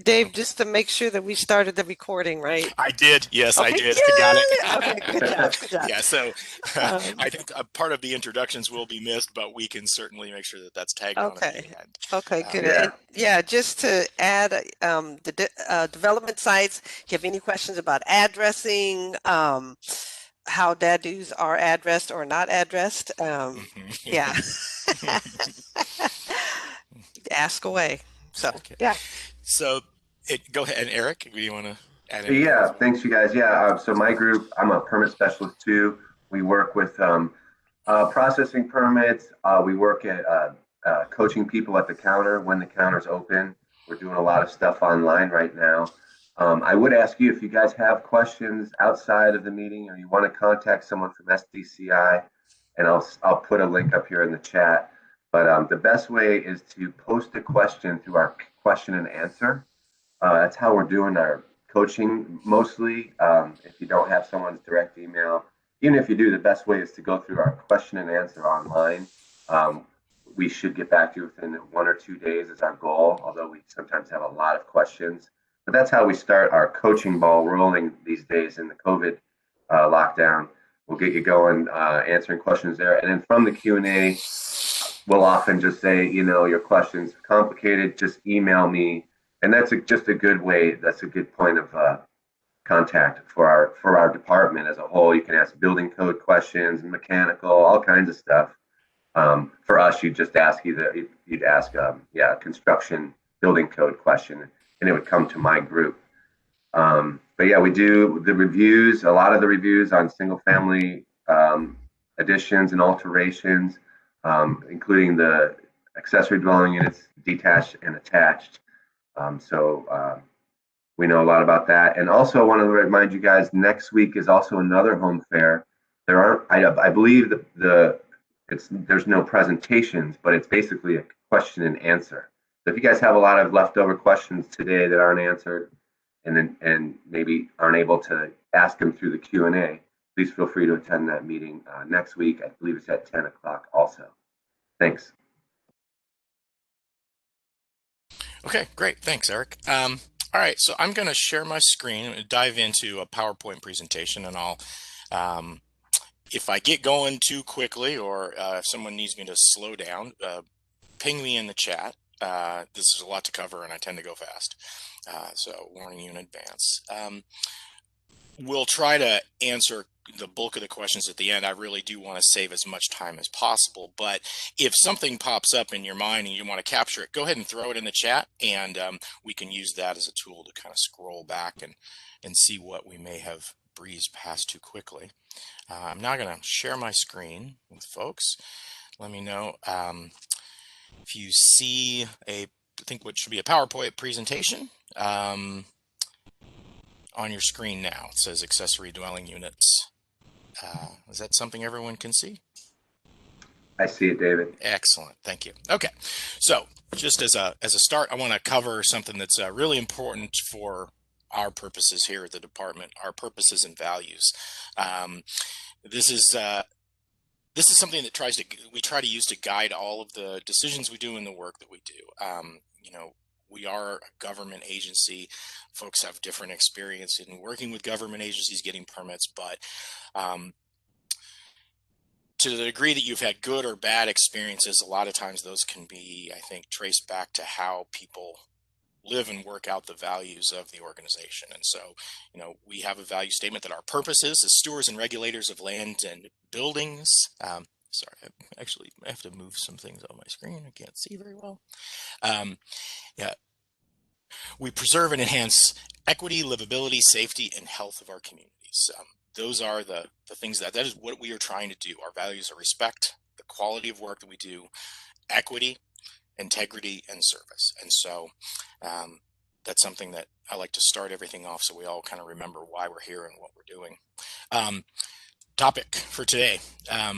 Dave, just to make sure that we started the recording, right? I did. Yes, I Okay, did. I got it. yay! Okay, good job, good job. Yeah, so Um, I think a part of the introductions will be missed, but we can certainly make sure that that's tagged on at the okay, end. okay, good. Um, And Yeah. yeah, just to add, development sites, if you have any questions about addressing, how dados are addressed or not addressed, yeah, ask away. So, okay. yeah. So go ahead, and Eric, do you want to add anything Yeah, as well? thanks, you guys. Yeah, so my group, I'm a permit specialist too. We work with processing permits. We work at coaching people at the counter when the counter's open. We're doing a lot of stuff online right now. I would ask you if you guys have questions outside of the meeting or you want to contact someone from SDCI, and I'll put a link up here in the chat. But the best way is to post a question through our question and answer. That's how we're doing our coaching mostly. If you don't have someone's direct email, even if you do, the best way is to go through our question and answer online. Um, we should get back to you within 1 or 2 days is our goal, although we sometimes have a lot of questions. But that's how we start our coaching ball rolling these days in the COVID lockdown. We'll get you going, answering questions there, and then from the Q&A, we'll often just say, your question's complicated, just email me. And that's just a good way. That's a good point of contact for our department as a whole. You can ask building code questions, mechanical, all kinds of stuff. For us, you'd just ask you'd ask yeah, construction building code question, and it would come to my group. But yeah, we do the reviews. A lot of the reviews on single family additions and alterations, including the accessory dwelling units, detached and attached. So we know a lot about that. And also, I want to remind you guys, next week is also another home fair. There aren't, I believe there's no presentations, but it's basically a question and answer. So if you guys have a lot of leftover questions today that aren't answered, and maybe aren't able to ask them through the Q&A, please feel free to attend that meeting next week. I believe it's at 10 o'clock also. Thanks. Okay, great. Thanks, Eric. All right, so I'm going to share my screen and dive into a PowerPoint presentation, and um, if I get going too quickly or if someone needs me to slow down, ping me in the chat. This is a lot to cover, and I tend to go fast. So warning you in advance. We'll try to answer the bulk of the questions at the end. I really do want to save as much time as possible, but if something pops up in your mind and you want to capture it, go ahead and throw it in the chat, and we can use that as a tool to kind of scroll back and see what we may have breezed past too quickly. I'm now going to share my screen with folks. Let me know if you see I think what should be a PowerPoint presentation on your screen now. It says accessory dwelling units. Is that something everyone can see? I see it, David. Excellent, thank you. Okay, so just as a start, I want to cover something that's really important for our purposes here at the department, our purposes and values. Um, this is something that we try to use to guide all of the decisions we do and the work that we do. We are a government agency. Folks have different experience in working with government agencies, getting permits, but to the degree that you've had good or bad experiences, a lot of times those can be, I think, traced back to how people live and work out the values of the organization. And so, we have a value statement that our purpose is as stewards and regulators of land and buildings. Sorry, I have to move some things on my screen. I can't see very well. Yeah, we preserve and enhance equity, livability, safety, and health of our communities. Those are the things that is what we are trying to do. Our values are respect, the quality of work that we do, equity, integrity, and service. And so that's something that I like to start everything off so we all kind of remember why we're here and what we're doing. Topic for today. I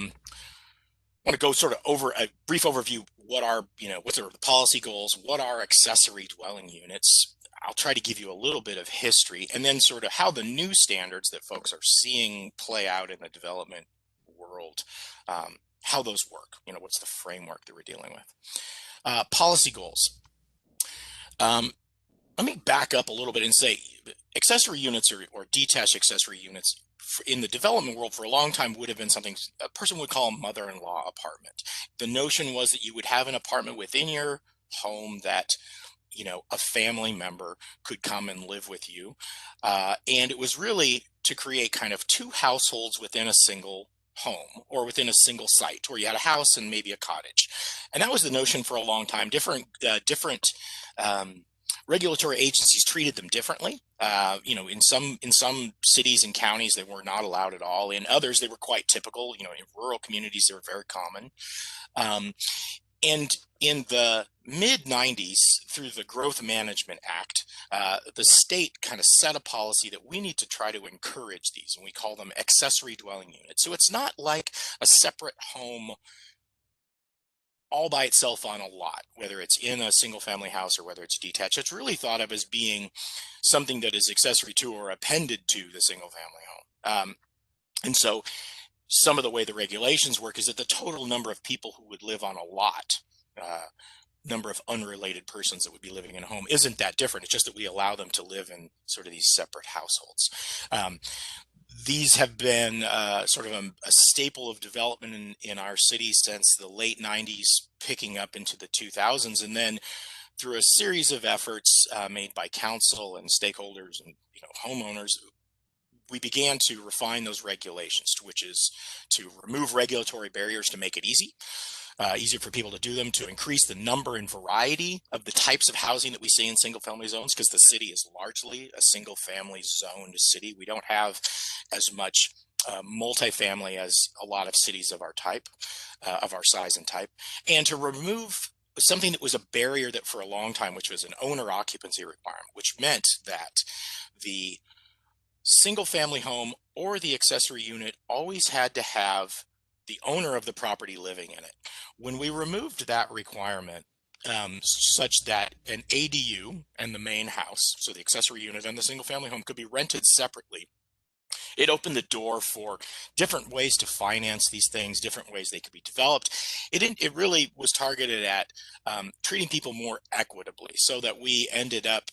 want to go sort of over a brief overview. What are the policy goals? What are accessory dwelling units? I'll try to give you a little bit of history, and then sort of how the new standards that folks are seeing play out in the development world, how those work. What's the framework that we're dealing with? Policy goals. let me back up a little bit and say accessory units or detached accessory units in the development world for a long time would have been something a person would call a mother-in-law apartment. The notion was that you would have an apartment within your home that, you know, a family member could come and live with you. And it was really to create kind of two households within a single home or within a single site where you had a house and maybe a cottage. And that was the notion for a long time. Different regulatory agencies treated them differently. You know, in some cities and counties, they were not allowed at all. In others, they were quite typical. You know, in rural communities, they were very common. And in the mid 90s, through the Growth Management Act, the state kind of set a policy that we need to try to encourage these, and we call them accessory dwelling units. So it's not like a separate home all by itself on a lot, whether it's in a single family house or whether it's detached. It's really thought of as being something that is accessory to or appended to the single family home. And so some of the way the regulations work is that the total number of people who would live on a lot, number of unrelated persons that would be living in a home, isn't that different. It's just that we allow them to live in sort of these separate households. These have been sort of a staple of development in our city since the late 90s, picking up into the 2000s, and then through a series of efforts made by council and stakeholders and, you know, homeowners, we began to refine those regulations, which is to remove regulatory barriers to make it easier for people to do them, to increase the number and variety of the types of housing that we see in single family zones, because the city is largely a single family zoned city. We don't have as much multifamily as a lot of cities of our type, of our size and type, and to remove something that was a barrier that for a long time, which was an owner occupancy requirement, which meant that the single family home or the accessory unit always had to have the owner of the property living in it. When we removed that requirement, such that an ADU and the main house, so the accessory unit and the single family home, could be rented separately, it opened the door for different ways to finance these things, different ways they could be developed. It really was targeted at treating people more equitably, so that we ended up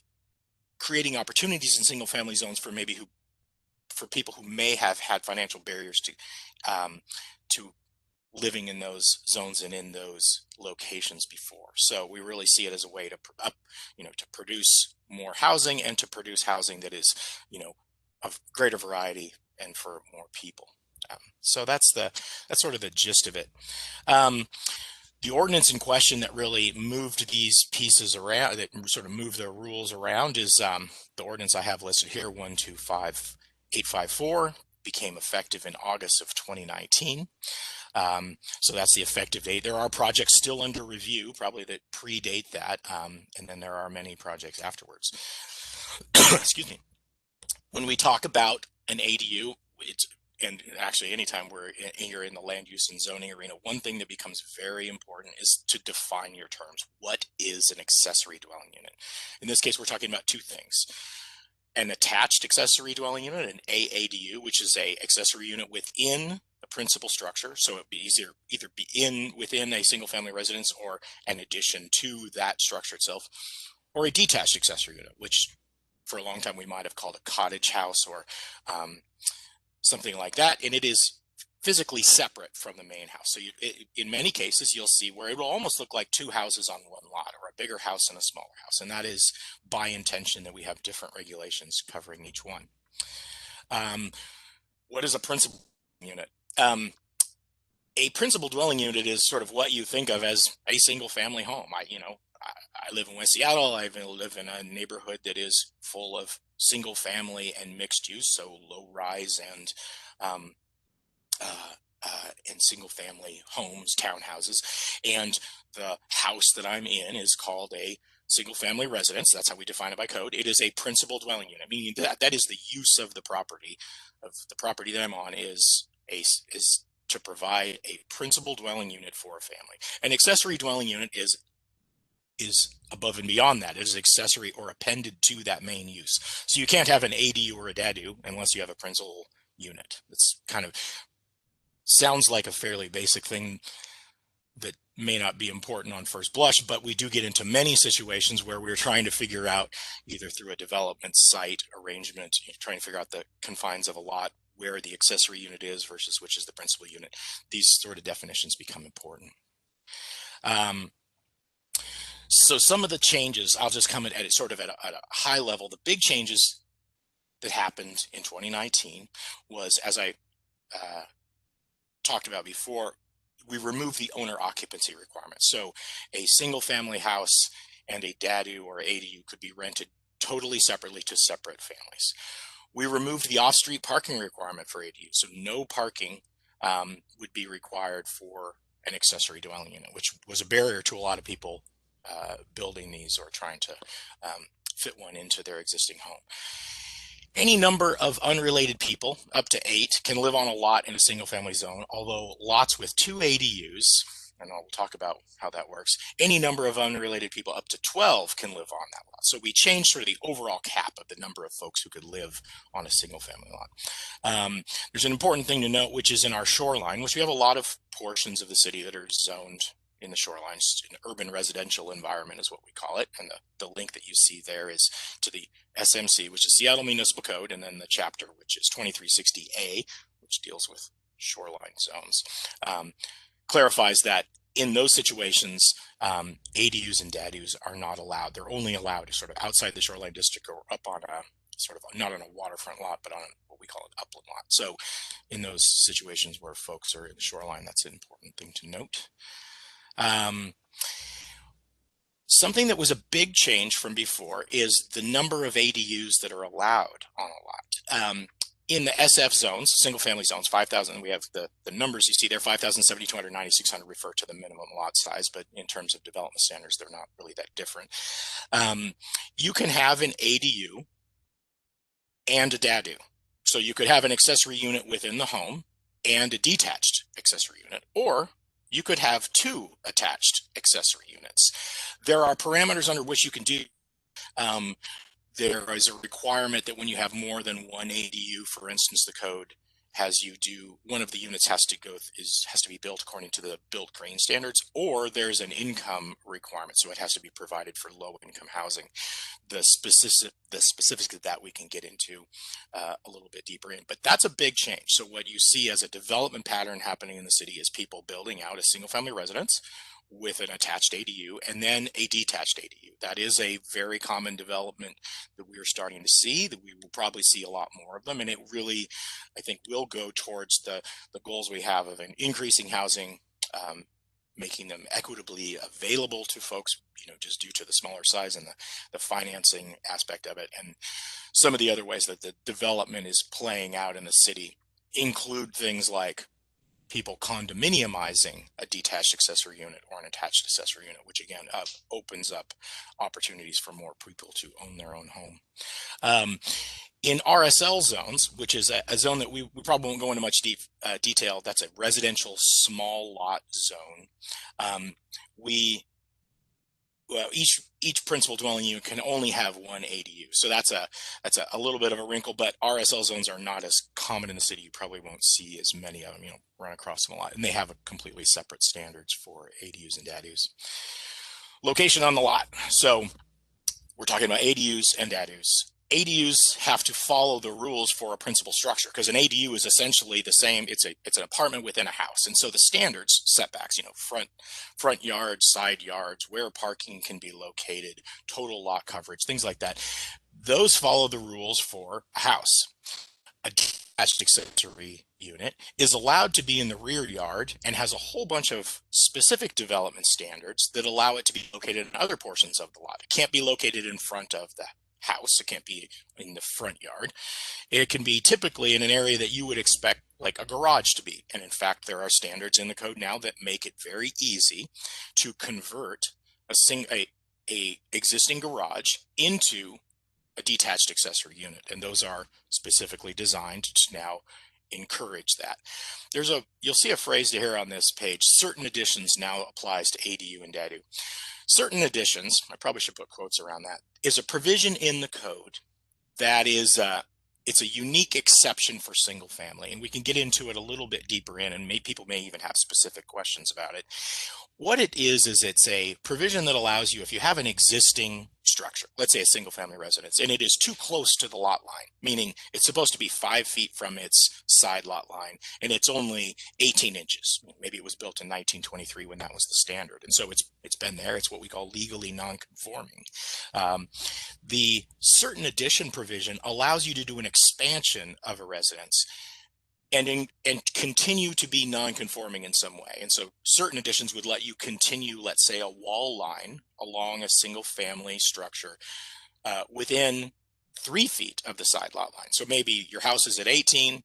creating opportunities in single family zones for for people who may have had financial barriers to living in those zones and in those locations before. So we really see it as a way to to produce more housing and to produce housing that is, you know, of greater variety and for more people. So that's sort of the gist of it. The ordinance in question that really moved these pieces around, that sort of moved the rules around, is the ordinance I have listed here, 125854, became effective in August of 2019. So that's the effective date. There are projects still under review, probably that predate that, and then there are many projects afterwards. Excuse me. When we talk about an ADU, and actually anytime you're in the land use and zoning arena, one thing that becomes very important is to define your terms. What is an accessory dwelling unit? In this case, we're talking about two things: an attached accessory dwelling unit, an AADU, which is a accessory unit within a principal structure. So it'd be either be within a single family residence or an addition to that structure itself, or a detached accessory unit, which for a long time we might have called a cottage house or something like that. And it is physically separate from the main house. So in many cases, you'll see where it will almost look like two houses on one lot, or a bigger house and a smaller house. And that is by intention, that we have different regulations covering each one. What is a principal unit? A principal dwelling unit is sort of what you think of as a single family home. I live in West Seattle. I live in a neighborhood that is full of single family and mixed use, so low rise and single family homes, townhouses. And the house that I'm in is called a single family residence. That's how we define it by code. It is a principal dwelling unit, meaning that is the use of the property. That I'm on is to provide a principal dwelling unit for a family. An accessory dwelling unit is above and beyond that. It is accessory or appended to that main use. So you can't have an ADU or a DADU unless you have a principal unit. It's kind of sounds like a fairly basic thing that may not be important on first blush, but we do get into many situations where we're trying to figure out, either through a development site arrangement, trying to figure out the confines of a lot, where the accessory unit is versus which is the principal unit. These sort of definitions become important. So some of the changes, I'll just come at it sort of at a high level. The big changes that happened in 2019 was, as I talked about before, we removed the owner occupancy requirement. So a single family house and a DADU or ADU could be rented totally separately to separate families. We removed the off-street parking requirement for ADUs. So no parking would be required for an accessory dwelling unit, which was a barrier to a lot of people building these or trying to fit one into their existing home. Any number of unrelated people, up to 8, can live on a lot in a single family zone, although lots with 2 ADUs, and we'll talk about how that works, any number of unrelated people up to 12 can live on that lot. So we changed sort of the overall cap of the number of folks who could live on a single family lot. There's an important thing to note, which is in our shoreline, which we have a lot of portions of the city that are zoned in the shorelines. An urban residential environment is what we call it. And the link that you see there is to the SMC, which is Seattle Municipal Code, and then the chapter, which is 2360A, which deals with shoreline zones. Clarifies that in those situations, ADUs and DADUs are not allowed. They're only allowed sort of outside the shoreline district or up on a sort of not on a waterfront lot, but on what we call an upland lot. So in those situations where folks are in the shoreline, that's an important thing to note. Something that was a big change from before is the number of ADUs that are allowed on a lot. In the SF zones, single family zones, 5,000, we have the numbers you see there, 5,000, 7,200, 9,600 refer to the minimum lot size, but in terms of development standards, they're not really that different. You can have an ADU and a DADU. So you could have an accessory unit within the home and a detached accessory unit, or you could have 2 attached accessory units. There are parameters under which you can do. There is a requirement that when you have more than one ADU, for instance, the code has you do, one of the units has to be built according to the built green standards, or there's an income requirement, so it has to be provided for low income housing. The specifics of that we can get into a little bit deeper in, but that's a big change. So what you see as a development pattern happening in the city is people building out a single family residence with an attached ADU and then a detached ADU. That is a very common development that we're starting to see, that we will probably see a lot more of them. And it really, I think, will go towards the goals we have of an increasing housing, making them equitably available to folks, just due to the smaller size and the financing aspect of it. And some of the other ways that the development is playing out in the city include things like people condominiumizing a detached accessory unit or an attached accessory unit, which again opens up opportunities for more people to own their own home. In RSL zones, which is a zone that we probably won't go into much detail, that's a residential small lot zone. Each principal dwelling unit can only have one ADU. So that's a little bit of a wrinkle, but RSL zones are not as common in the city. You probably won't see as many of them, run across them a lot. And they have a completely separate standards for ADUs and DADUs. Location on the lot. So we're talking about ADUs and DADUs. ADUs have to follow the rules for a principal structure, because an ADU is essentially the same. It's an apartment within a house. And so the standards, setbacks, front yards, side yards, where parking can be located, total lot coverage, things like that. Those follow the rules for a house. A detached accessory unit is allowed to be in the rear yard and has a whole bunch of specific development standards that allow it to be located in other portions of the lot. It can't be located in front of the house. It can't be in the front yard. It can be typically in an area that you would expect like a garage to be. And in fact, there are standards in the code now that make it very easy to convert a existing garage into a detached accessory unit. And those are specifically designed to now encourage that. You'll see a phrase here on this page, certain additions now applies to ADU and DADU. Certain additions, I probably should put quotes around that, is a provision in the code that is it's a unique exception for single family, and we can get into it a little bit deeper in, and people may even have specific questions about it. What it is it's a provision that allows you, if you have an existing structure, let's say a single family residence, and it is too close to the lot line, meaning it's supposed to be 5 feet from its side lot line, and it's only 18 inches. Maybe it was built in 1923 when that was the standard. And so it's been there. It's what we call legally non-conforming. The certain addition provision allows you to do an expansion of a residence and continue to be non-conforming in some way. And so certain additions would let you continue, let's say, a wall line along a single family structure within 3 feet of the side lot line. So maybe your house is at 18.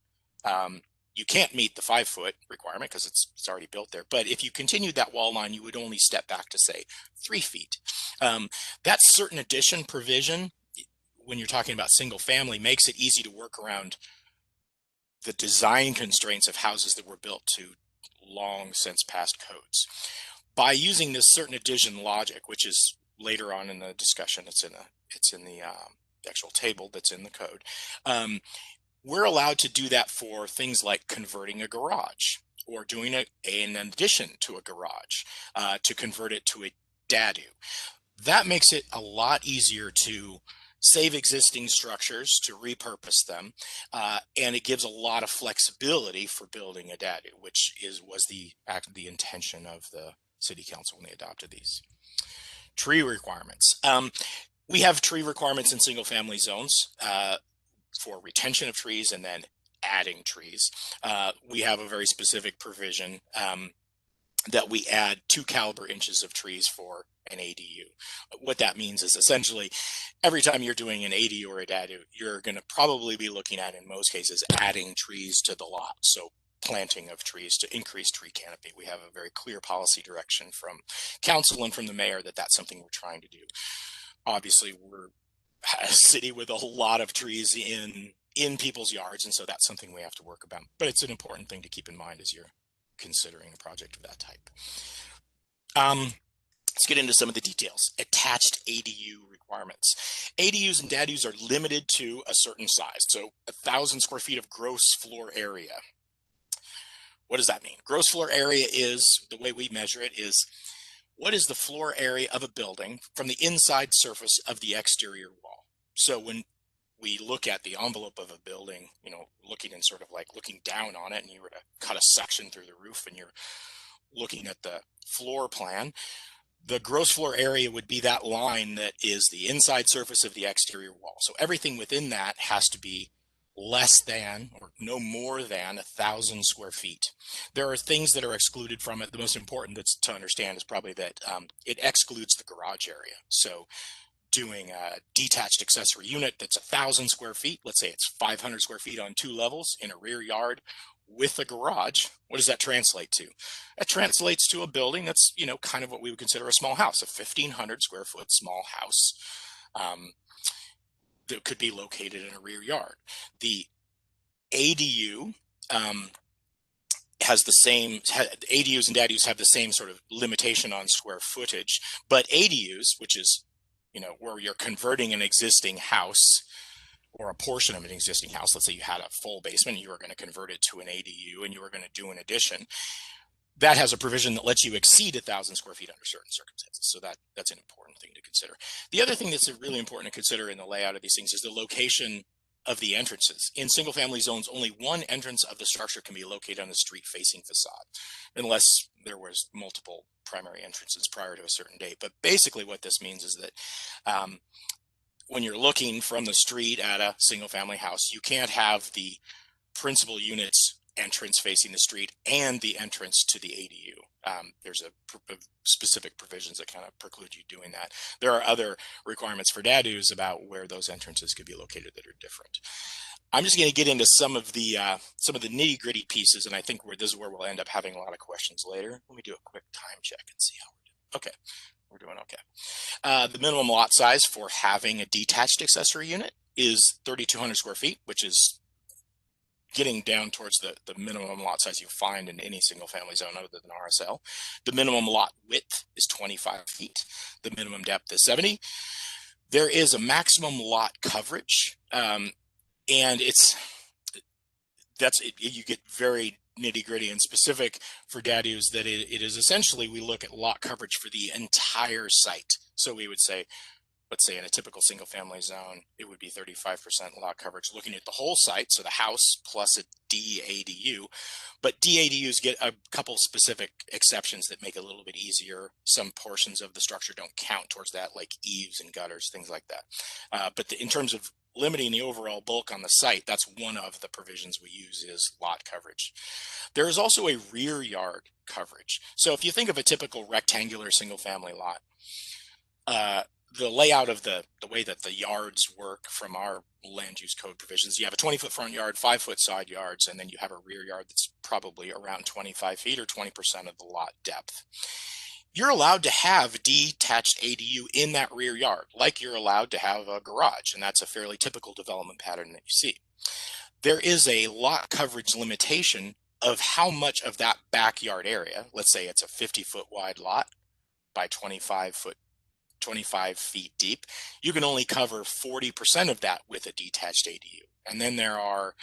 You can't meet the 5 foot requirement because it's already built there. But if you continued that wall line, you would only step back to, say, 3 feet. That certain addition provision, when you're talking about single family, makes it easy to work around the design constraints of houses that were built to long since past codes. By using this certain addition logic, which is later on in the discussion, it's in the actual table that's in the code, we're allowed to do that for things like converting a garage or doing an addition to a garage to convert it to a dadu. That makes it a lot easier to save existing structures, to repurpose them, and it gives a lot of flexibility for building a dadu, which was the intention of the city council when they adopted these. Tree requirements. We have tree requirements in single family zones for retention of trees and then adding trees. We have a very specific provision that we add 2 caliber inches of trees for an ADU. What that means is essentially every time you're doing an ADU or a DADU, you're going to probably be looking at, in most cases, adding trees to the lot. So planting of trees to increase tree canopy. We have a very clear policy direction from council and from the mayor that that's something we're trying to do. Obviously, we're a city with a lot of trees in people's yards, and so that's something we have to work about. But it's an important thing to keep in mind as you're considering a project of that type. Let's get into some of the details. Attached ADU requirements. ADUs and DADUs are limited to a certain size, so 1,000 square feet of gross floor area. What does that mean? Gross floor area is, the way we measure it is, what is the floor area of a building from the inside surface of the exterior wall? So when we look at the envelope of a building, you know, looking in sort of like looking down on it, and you were to cut a section through the roof and you're looking at the floor plan, the gross floor area would be that line that is the inside surface of the exterior wall. So everything within that has to be less than or no more than 1,000 square feet. There are things that are excluded from it. The most important that's to understand is probably that it excludes the garage area. So doing a detached accessory unit that's 1,000 square feet, let's say it's 500 square feet on 2 levels in a rear yard with a garage, what does that translate to? It translates to a building that's, you know, kind of what we would consider a small house, a 1,500 square foot small house that could be located in a rear yard. The ADU has the same, ADUs and DADUs have the same sort of limitation on square footage, but ADUs, which is, you know, where you're converting an existing house or a portion of an existing house, let's say you had a full basement, you were going to convert it to an ADU and you were going to do an addition, that has a provision that lets you exceed 1,000 square feet under certain circumstances. So that's an important thing to consider. The other thing that's really important to consider in the layout of these things is the location of the entrances. In single family zones, only one entrance of the structure can be located on the street facing facade, unless there was multiple primary entrances prior to a certain date. But basically what this means is that when you're looking from the street at a single family house, you can't have the principal unit's entrance facing the street and the entrance to the ADU. There's a specific provisions that kind of preclude you doing that. There are other requirements for DADUs about where those entrances could be located that are different. I'm just going to get into some of the nitty gritty pieces, and I think this is where we'll end up having a lot of questions later. Let me do a quick time check and see how we're doing. Okay. We're doing okay. The minimum lot size for having a detached accessory unit is 3,200 square feet, which is getting down towards the minimum lot size you find in any single family zone other than RSL. The minimum lot width is 25 feet. The minimum depth is 70. There is a maximum lot coverage. and you get very nitty gritty and specific for DADUs that it is essentially, we look at lot coverage for the entire site. So we would say, let's say in a typical single family zone, it would be 35% lot coverage, looking at the whole site. So the house plus a DADU, but DADUs get a couple specific exceptions that make it a little bit easier. Some portions of the structure don't count towards that, like eaves and gutters, things like that. But in terms of limiting the overall bulk on the site, that's one of the provisions we use is lot coverage. There is also a rear yard coverage. So if you think of a typical rectangular single family lot, the layout of the way that the yards work from our land use code provisions, you have a 20-foot front yard, 5-foot side yards, and then you have a rear yard that's probably around 25 feet or 20% of the lot depth. You're allowed to have detached ADU in that rear yard, like you're allowed to have a garage, and that's a fairly typical development pattern that you see. There is a lot coverage limitation of how much of that backyard area, let's say it's a 50-foot wide lot by 25 feet deep, you can only cover 40% of that with a detached ADU. And then there are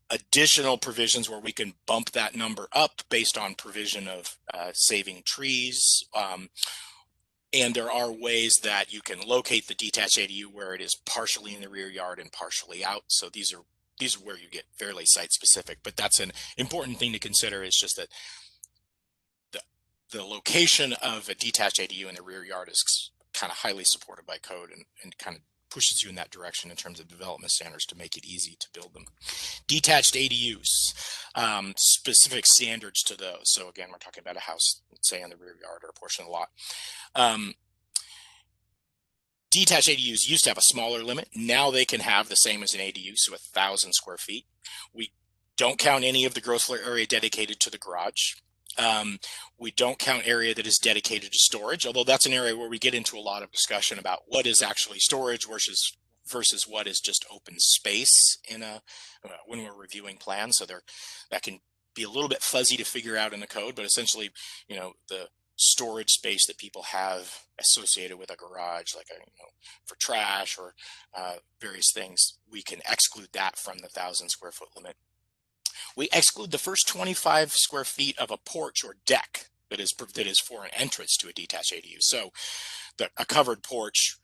additional provisions where we can bump that number up based on provision of saving trees. And there are ways that you can locate the detached ADU where it is partially in the rear yard and partially out. So these are where you get fairly site specific, but that's an important thing to consider, is just that the location of a detached ADU in the rear yard is kind of highly supported by code and kind of pushes you in that direction in terms of development standards to make it easy to build them. Detached ADUs, specific standards to those. So again, we're talking about a house, let's say in the rear yard or a portion of the lot. Detached ADUs used to have a smaller limit. Now they can have the same as an ADU, so 1,000 square feet. We don't count any of the gross floor area dedicated to the garage. We don't count area that is dedicated to storage, although that's an area where we get into a lot of discussion about what is actually storage versus what is just open space in when we're reviewing plans. So that can be a little bit fuzzy to figure out in the code, but essentially, the storage space that people have associated with a garage, like for trash or various things, we can exclude that from the 1,000 square foot limit. We exclude the first 25 square feet of a porch or deck that is for an entrance to a detached ADU. So a covered porch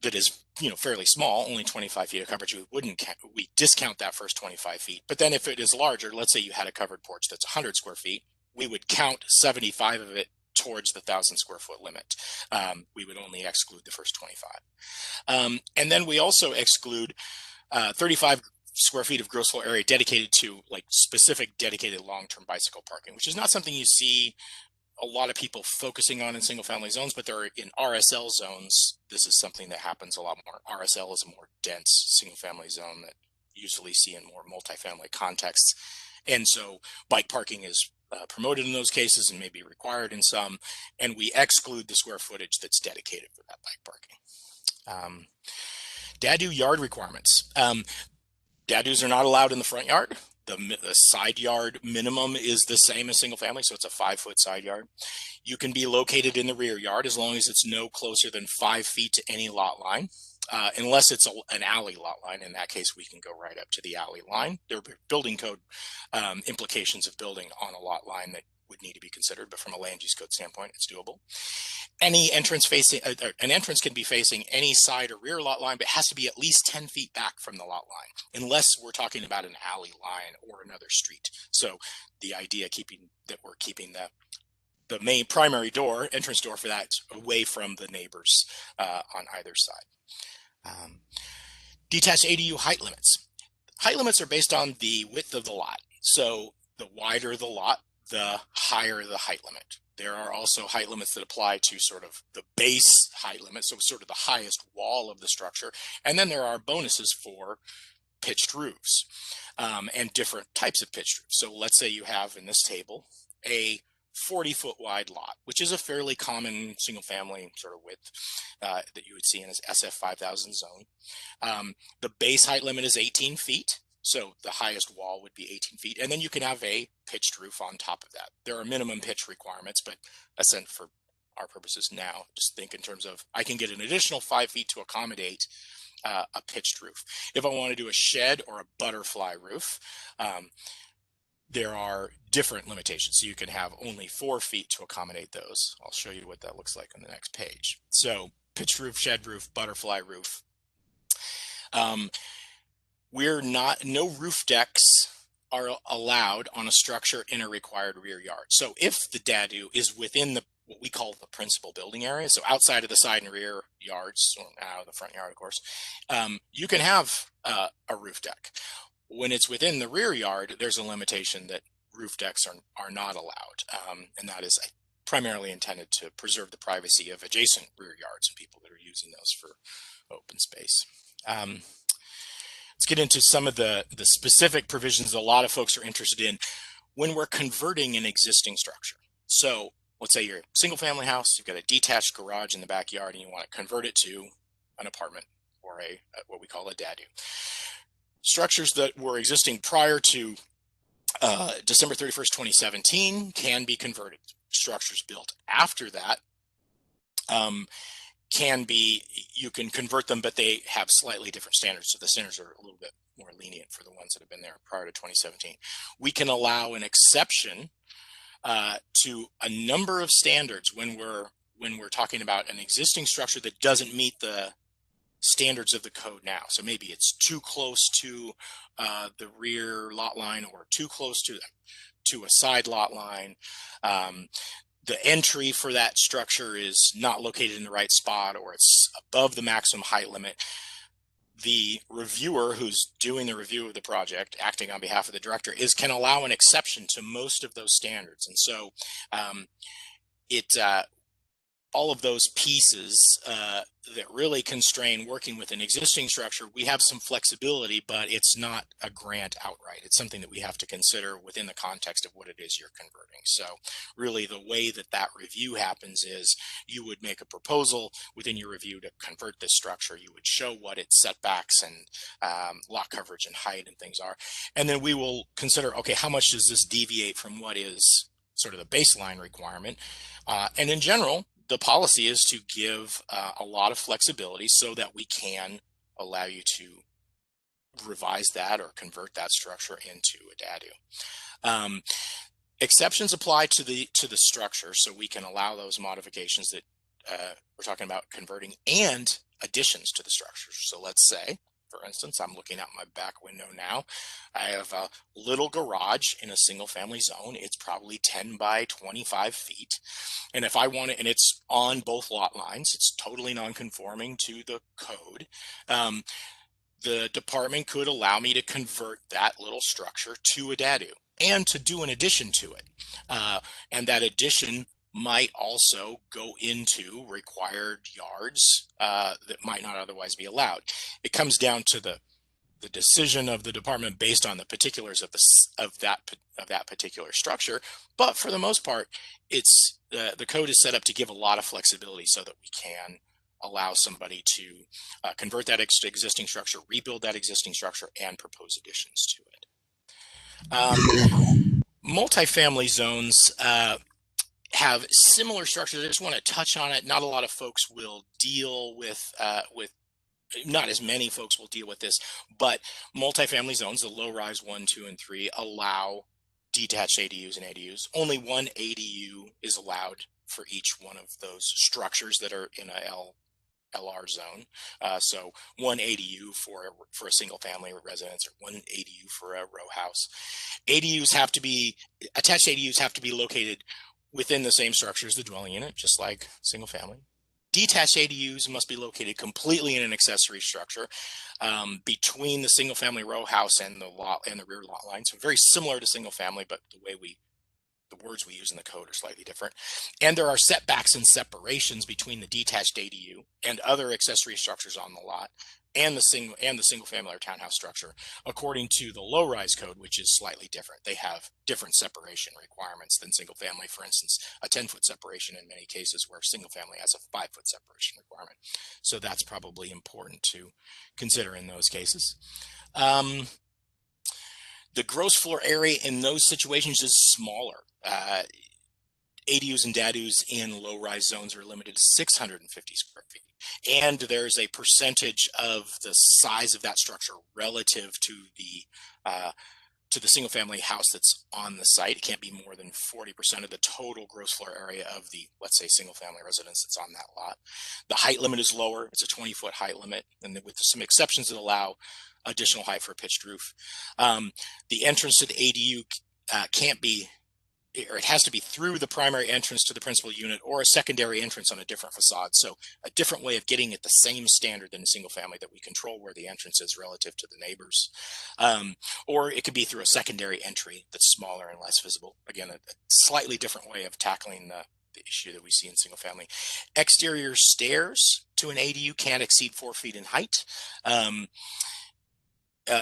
that is fairly small, only 25 feet of coverage, we discount that first 25 feet. But then if it is larger, let's say you had a covered porch that's 100 square feet, we would count 75 of it towards the 1,000 square foot limit. We would only exclude the first 25. And then we also exclude 35 square feet of gross floor area dedicated to specific dedicated long-term bicycle parking, which is not something you see a lot of people focusing on in single family zones, but they're in RSL zones. This is something that happens a lot more. RSL is a more dense single family zone that you usually see in more multifamily contexts. And so bike parking is promoted in those cases and may be required in some, and we exclude the square footage that's dedicated for that bike parking. DADU yard requirements. DADUs are not allowed in the front yard. The side yard minimum is the same as single family, so it's a 5-foot side yard. You can be located in the rear yard as long as it's no closer than 5 feet to any lot line, unless it's an alley lot line. In that case, we can go right up to the alley line. There are building code implications of building on a lot line that would need to be considered, but from a land use code standpoint, it's doable. Any entrance an entrance can be facing any side or rear lot line, but it has to be at least 10 feet back from the lot line, unless we're talking about an alley line or another street. So the idea we're keeping the main primary door, entrance door for that, away from the neighbors on either side. Detached ADU height limits. Height limits are based on the width of the lot. So the wider the lot, the higher the height limit. There are also height limits that apply to sort of the base height limit, so sort of the highest wall of the structure. And then there are bonuses for pitched roofs and different types of pitched roofs. So let's say you have in this table a 40-foot wide lot, which is a fairly common single family sort of width that you would see in an SF 5000 zone. The base height limit is 18 feet. So the highest wall would be 18 feet. And then you can have a pitched roof on top of that. There are minimum pitch requirements, but for our purposes now, just think in terms of I can get an additional 5 feet to accommodate a pitched roof. If I want to do a shed or a butterfly roof, there are different limitations. So you can have only 4 feet to accommodate those. I'll show you what that looks like on the next page. So pitched roof, shed roof, butterfly roof. No roof decks are allowed on a structure in a required rear yard. So if the dadu is within what we call the principal building area, so outside of the side and rear yards, or out of the front yard, of course, you can have a roof deck. When it's within the rear yard, there's a limitation that roof decks are not allowed, and that is primarily intended to preserve the privacy of adjacent rear yards and people that are using those for open space. Let's get into some of the specific provisions that a lot of folks are interested in when we're converting an existing structure. So let's say you're a single family house, you've got a detached garage in the backyard, and you want to convert it to an apartment or what we call a dadu. Structures that were existing prior to December 31st, 2017 can be converted. Structures built after that you can convert them, but they have slightly different standards. So the standards are a little bit more lenient for the ones that have been there prior to 2017. We can allow an exception to a number of standards when we're talking about an existing structure that doesn't meet the standards of the code now. So maybe it's too close to the rear lot line, or too close to a side lot line. The entry for that structure is not located in the right spot, or it's above the maximum height limit. The reviewer who's doing the review of the project, acting on behalf of the director, can allow an exception to most of those standards. And so all of those pieces that really constrain working with an existing structure, we have some flexibility, but it's not a grant outright. It's something that we have to consider within the context of what it is you're converting. So really the way that review happens is you would make a proposal within your review to convert this structure. You would show what its setbacks and lot coverage and height and things are. And then we will consider, okay, how much does this deviate from what is sort of the baseline requirement? And in general, the policy is to give a lot of flexibility so that we can allow you to revise that or convert that structure into a dadu. Exceptions apply to the structure, so we can allow those modifications that we're talking about converting, and additions to the structure. So let's say, for instance, I'm looking out my back window now. I have a little garage in a single family zone. It's probably 10 by 25 feet. And if I want it, and it's on both lot lines, it's totally non-conforming to the code. The department could allow me to convert that little structure to a dadu and to do an addition to it. And that addition might also go into required yards that might not otherwise be allowed. It comes down to the decision of the department based on the particulars of that particular structure. But for the most part, it's the code is set up to give a lot of flexibility so that we can allow somebody to convert that existing structure, rebuild that existing structure, and propose additions to it. Multifamily zones have similar structures. I just want to touch on it. Not a lot of folks will deal with not as many folks will deal with this, but multifamily zones, the low rise 1, 2, and 3, allow detached ADUs and ADUs. Only one ADU is allowed for each one of those structures that are in a LR zone. So one ADU for a single family residence, or one ADU for a row house. Attached ADUs have to be located within the same structure as the dwelling unit, just like single family. Detached ADUs must be located completely in an accessory structure between the single family row house and the rear lot line. So very similar to single family, but the words we use in the code are slightly different. And there are setbacks and separations between the detached ADU and other accessory structures on the lot, and the single family or townhouse structure, according to the low rise code, which is slightly different. They have different separation requirements than single family. For instance, a 10-foot separation in many cases, where single family has a 5-foot separation requirement. So that's probably important to consider in those cases. The gross floor area in those situations is smaller. ADUs and DADUs in low-rise zones are limited to 650 square feet. and there's a percentage of the size of that structure relative to the single family house that's on the site. It can't be more than 40% of the total gross floor area of the, let's say, single family residence that's on that lot. The height limit is lower. It's a 20-foot height limit, and with some exceptions that allow additional height for a pitched roof. The entrance to the ADU can't be, or it has to be through the primary entrance to the principal unit or a secondary entrance on a different facade. So a different way of getting at the same standard than a single family, that we control where the entrance is relative to the neighbors. Or it could be through a secondary entry that's smaller and less visible. Again, a slightly different way of tackling the issue that we see in single family. Exterior stairs to an ADU can't exceed 4 feet in height.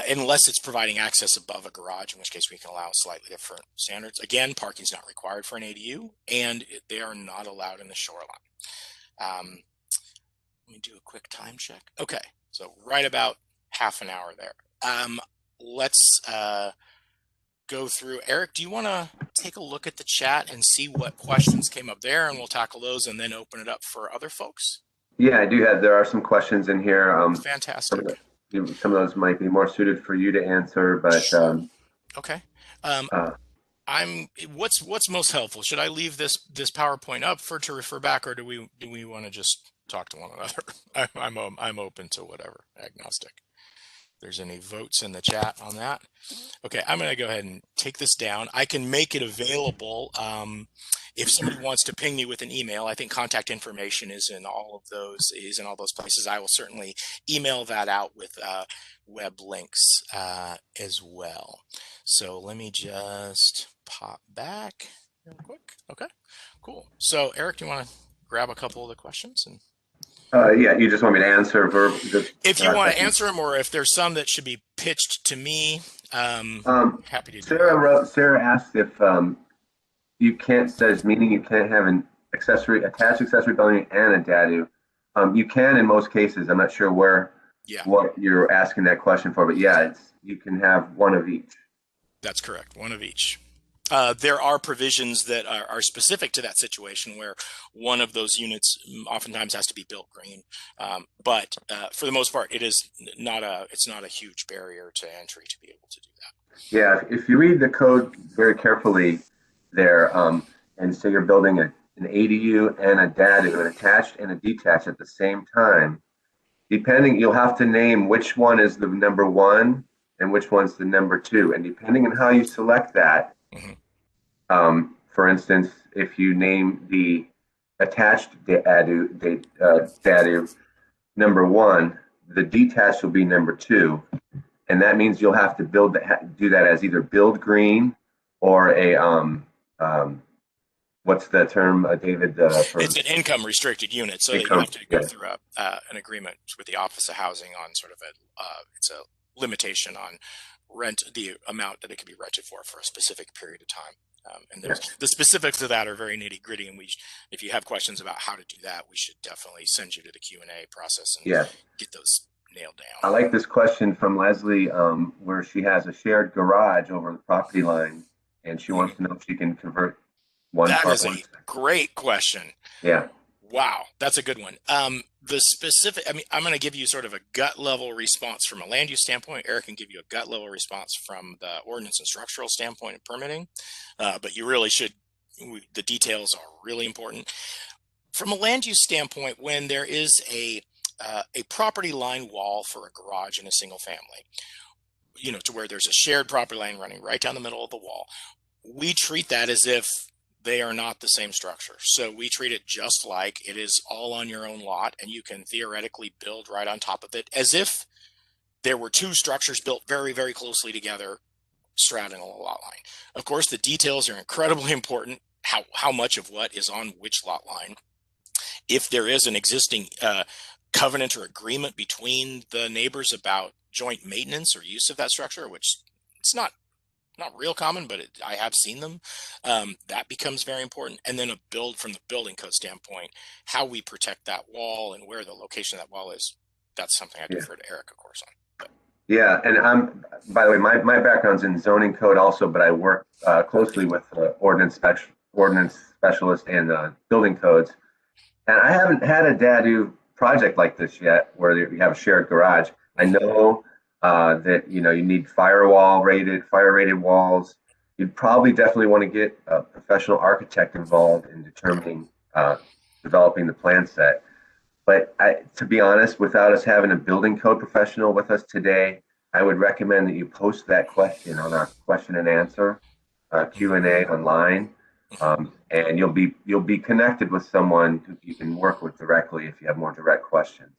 Unless it's providing access above a garage, in which case we can allow slightly different standards. Again, parking is not required for an ADU, and they are not allowed in the shoreline. Let me do a quick time check. Okay, so right about half an hour there. Let's go through. Eric, do you want to take a look at the chat and see what questions came up there, and we'll tackle those and then open it up for other folks? Yeah, I do have. There are some questions in here. Fantastic. Some of those might be more suited for you to answer, but okay. What's most helpful? Should I leave this PowerPoint up to refer back, or do we want to just talk to one another? I'm open to whatever, agnostic. If there's any votes in the chat on that. Okay, I'm going to go ahead and take this down. I can make it available. If somebody wants to ping me with an email, I think contact information is in all those places. I will certainly email that out with web links as well. So let me just pop back real quick. Okay, cool. So Eric, do you want to grab a couple of the questions? And yeah, you just want me to answer if you want to answer them, or if there's some that should be pitched to me, happy to do that. Sarah asked if you can't have an attached accessory building and a DADU. You can in most cases. I'm not sure what you're asking that question for, but yeah, you can have one of each. That's correct, one of each. There are provisions that are specific to that situation where one of those units oftentimes has to be built green, but for the most part, it's not a huge barrier to entry to be able to do that. Yeah, if you read the code very carefully there, and say you're building an ADU and a DADU, an attached and a detached at the same time, you'll have to name which one is the number one and which one's the number two, and depending on how you select that. Mm-hmm. For instance, if you name the attached DADU number one, the detached will be number two, and that means you'll have to do that as either build green or a what's the term, David? It's an income restricted unit, so you have to go through an agreement with the Office of Housing on sort of it's a limitation on rent, the amount that it can be rented for a specific period of time. And the specifics of that are very nitty gritty, and if you have questions about how to do that, we should definitely send you to the Q&A process and get those nailed down. I like this question from Leslie, where she has a shared garage over the property line, and she wants to know if she can convert one. That is a great question. Yeah. Wow, that's a good one. The specific, I'm going to give you sort of a gut level response from a land use standpoint. Eric can give you a gut level response from the ordinance and structural standpoint of permitting, but you really should, the details are really important. From a land use standpoint, when there is a property line wall for a garage in a single family, to where there's a shared property line running right down the middle of the wall, we treat that as if they are not the same structure. So we treat it just like it is all on your own lot, and you can theoretically build right on top of it as if there were two structures built very, very closely together, straddling a lot line. Of course, the details are incredibly important. How much of what is on which lot line. If there is an existing covenant or agreement between the neighbors about joint maintenance or use of that structure, which it's not real common, but I have seen them. That becomes very important. And then from the building code standpoint, how we protect that wall and where the location of that wall is, that's something I defer to Eric, of course, on. But. Yeah, and by the way, my background's in zoning code also, but I work closely with ordinance specialist and building codes. And I haven't had a DADU project like this yet, where you have a shared garage. I know that you need fire rated walls. You'd probably definitely want to get a professional architect involved in determining developing the plan set. But to be honest, without us having a building code professional with us today, I would recommend that you post that question on our question and answer Q&A online, and you'll be connected with someone who you can work with directly if you have more direct questions.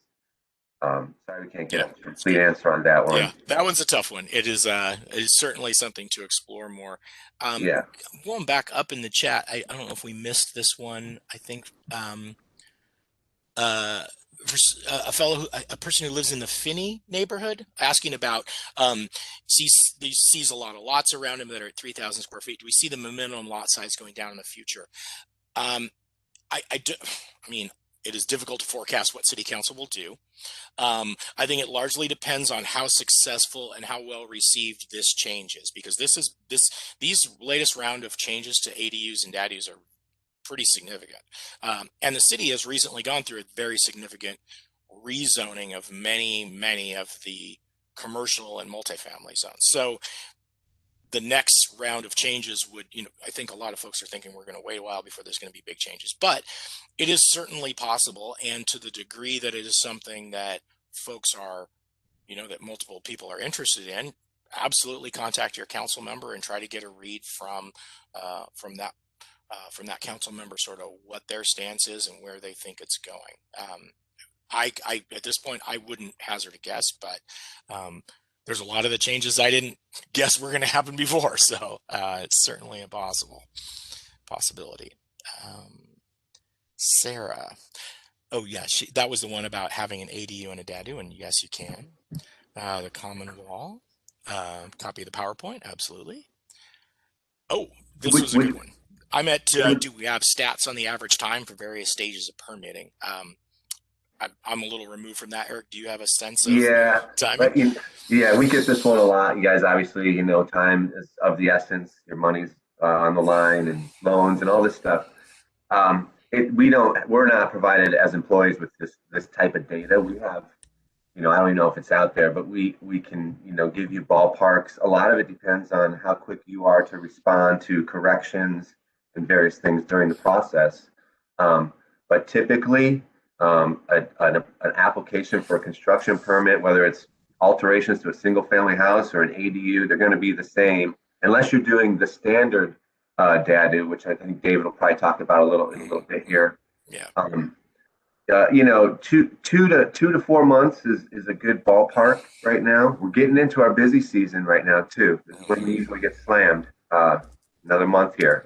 Sorry, we can't get a complete answer on that one. Yeah, that one's a tough one. It is certainly something to explore more. Yeah. Going back up in the chat, I don't know if we missed this one. I think a person who lives in the Finney neighborhood asking about sees a lot of lots around him that are at 3,000 square feet. Do we see the minimum lot size going down in the future? I mean, it is difficult to forecast what city council will do. I think it largely depends on how successful and how well received this change is, because these latest round of changes to ADUs and DADUs are pretty significant. And the city has recently gone through a very significant rezoning of many of the commercial and multifamily zones. So the next round of changes would, I think a lot of folks are thinking we're going to wait a while before there's going to be big changes, but it is certainly possible. And to the degree that it is something that folks are, that multiple people are interested in, absolutely contact your council member and try to get a read from that council member, sort of what their stance is and where they think it's going. I at this point, I wouldn't hazard a guess, but there's a lot of the changes I didn't guess were going to happen before. So it's certainly a possibility. Sarah. Oh yeah, that was the one about having an ADU and a DADU, and yes, you can. The common wall, copy of the PowerPoint, absolutely. Oh, this was a good one. I'm at, do we have stats on the average time for various stages of permitting? I'm a little removed from that. Eric, do you have a sense of timing? Yeah, we get this one a lot. You guys, obviously, time is of the essence. Your money's on the line, and loans and all this stuff. We're not provided as employees with this type of data. We have, I don't even know if it's out there, but we can, give you ballparks. A lot of it depends on how quick you are to respond to corrections and various things during the process. But typically, an application for a construction permit, whether it's alterations to a single family house or an ADU, they're going to be the same unless you're doing the standard DADU, which I think David will probably talk about in a little bit here. Yeah. 2 to 4 months is a good ballpark right now. We're getting into our busy season right now too. This is when we usually get slammed. Another month here.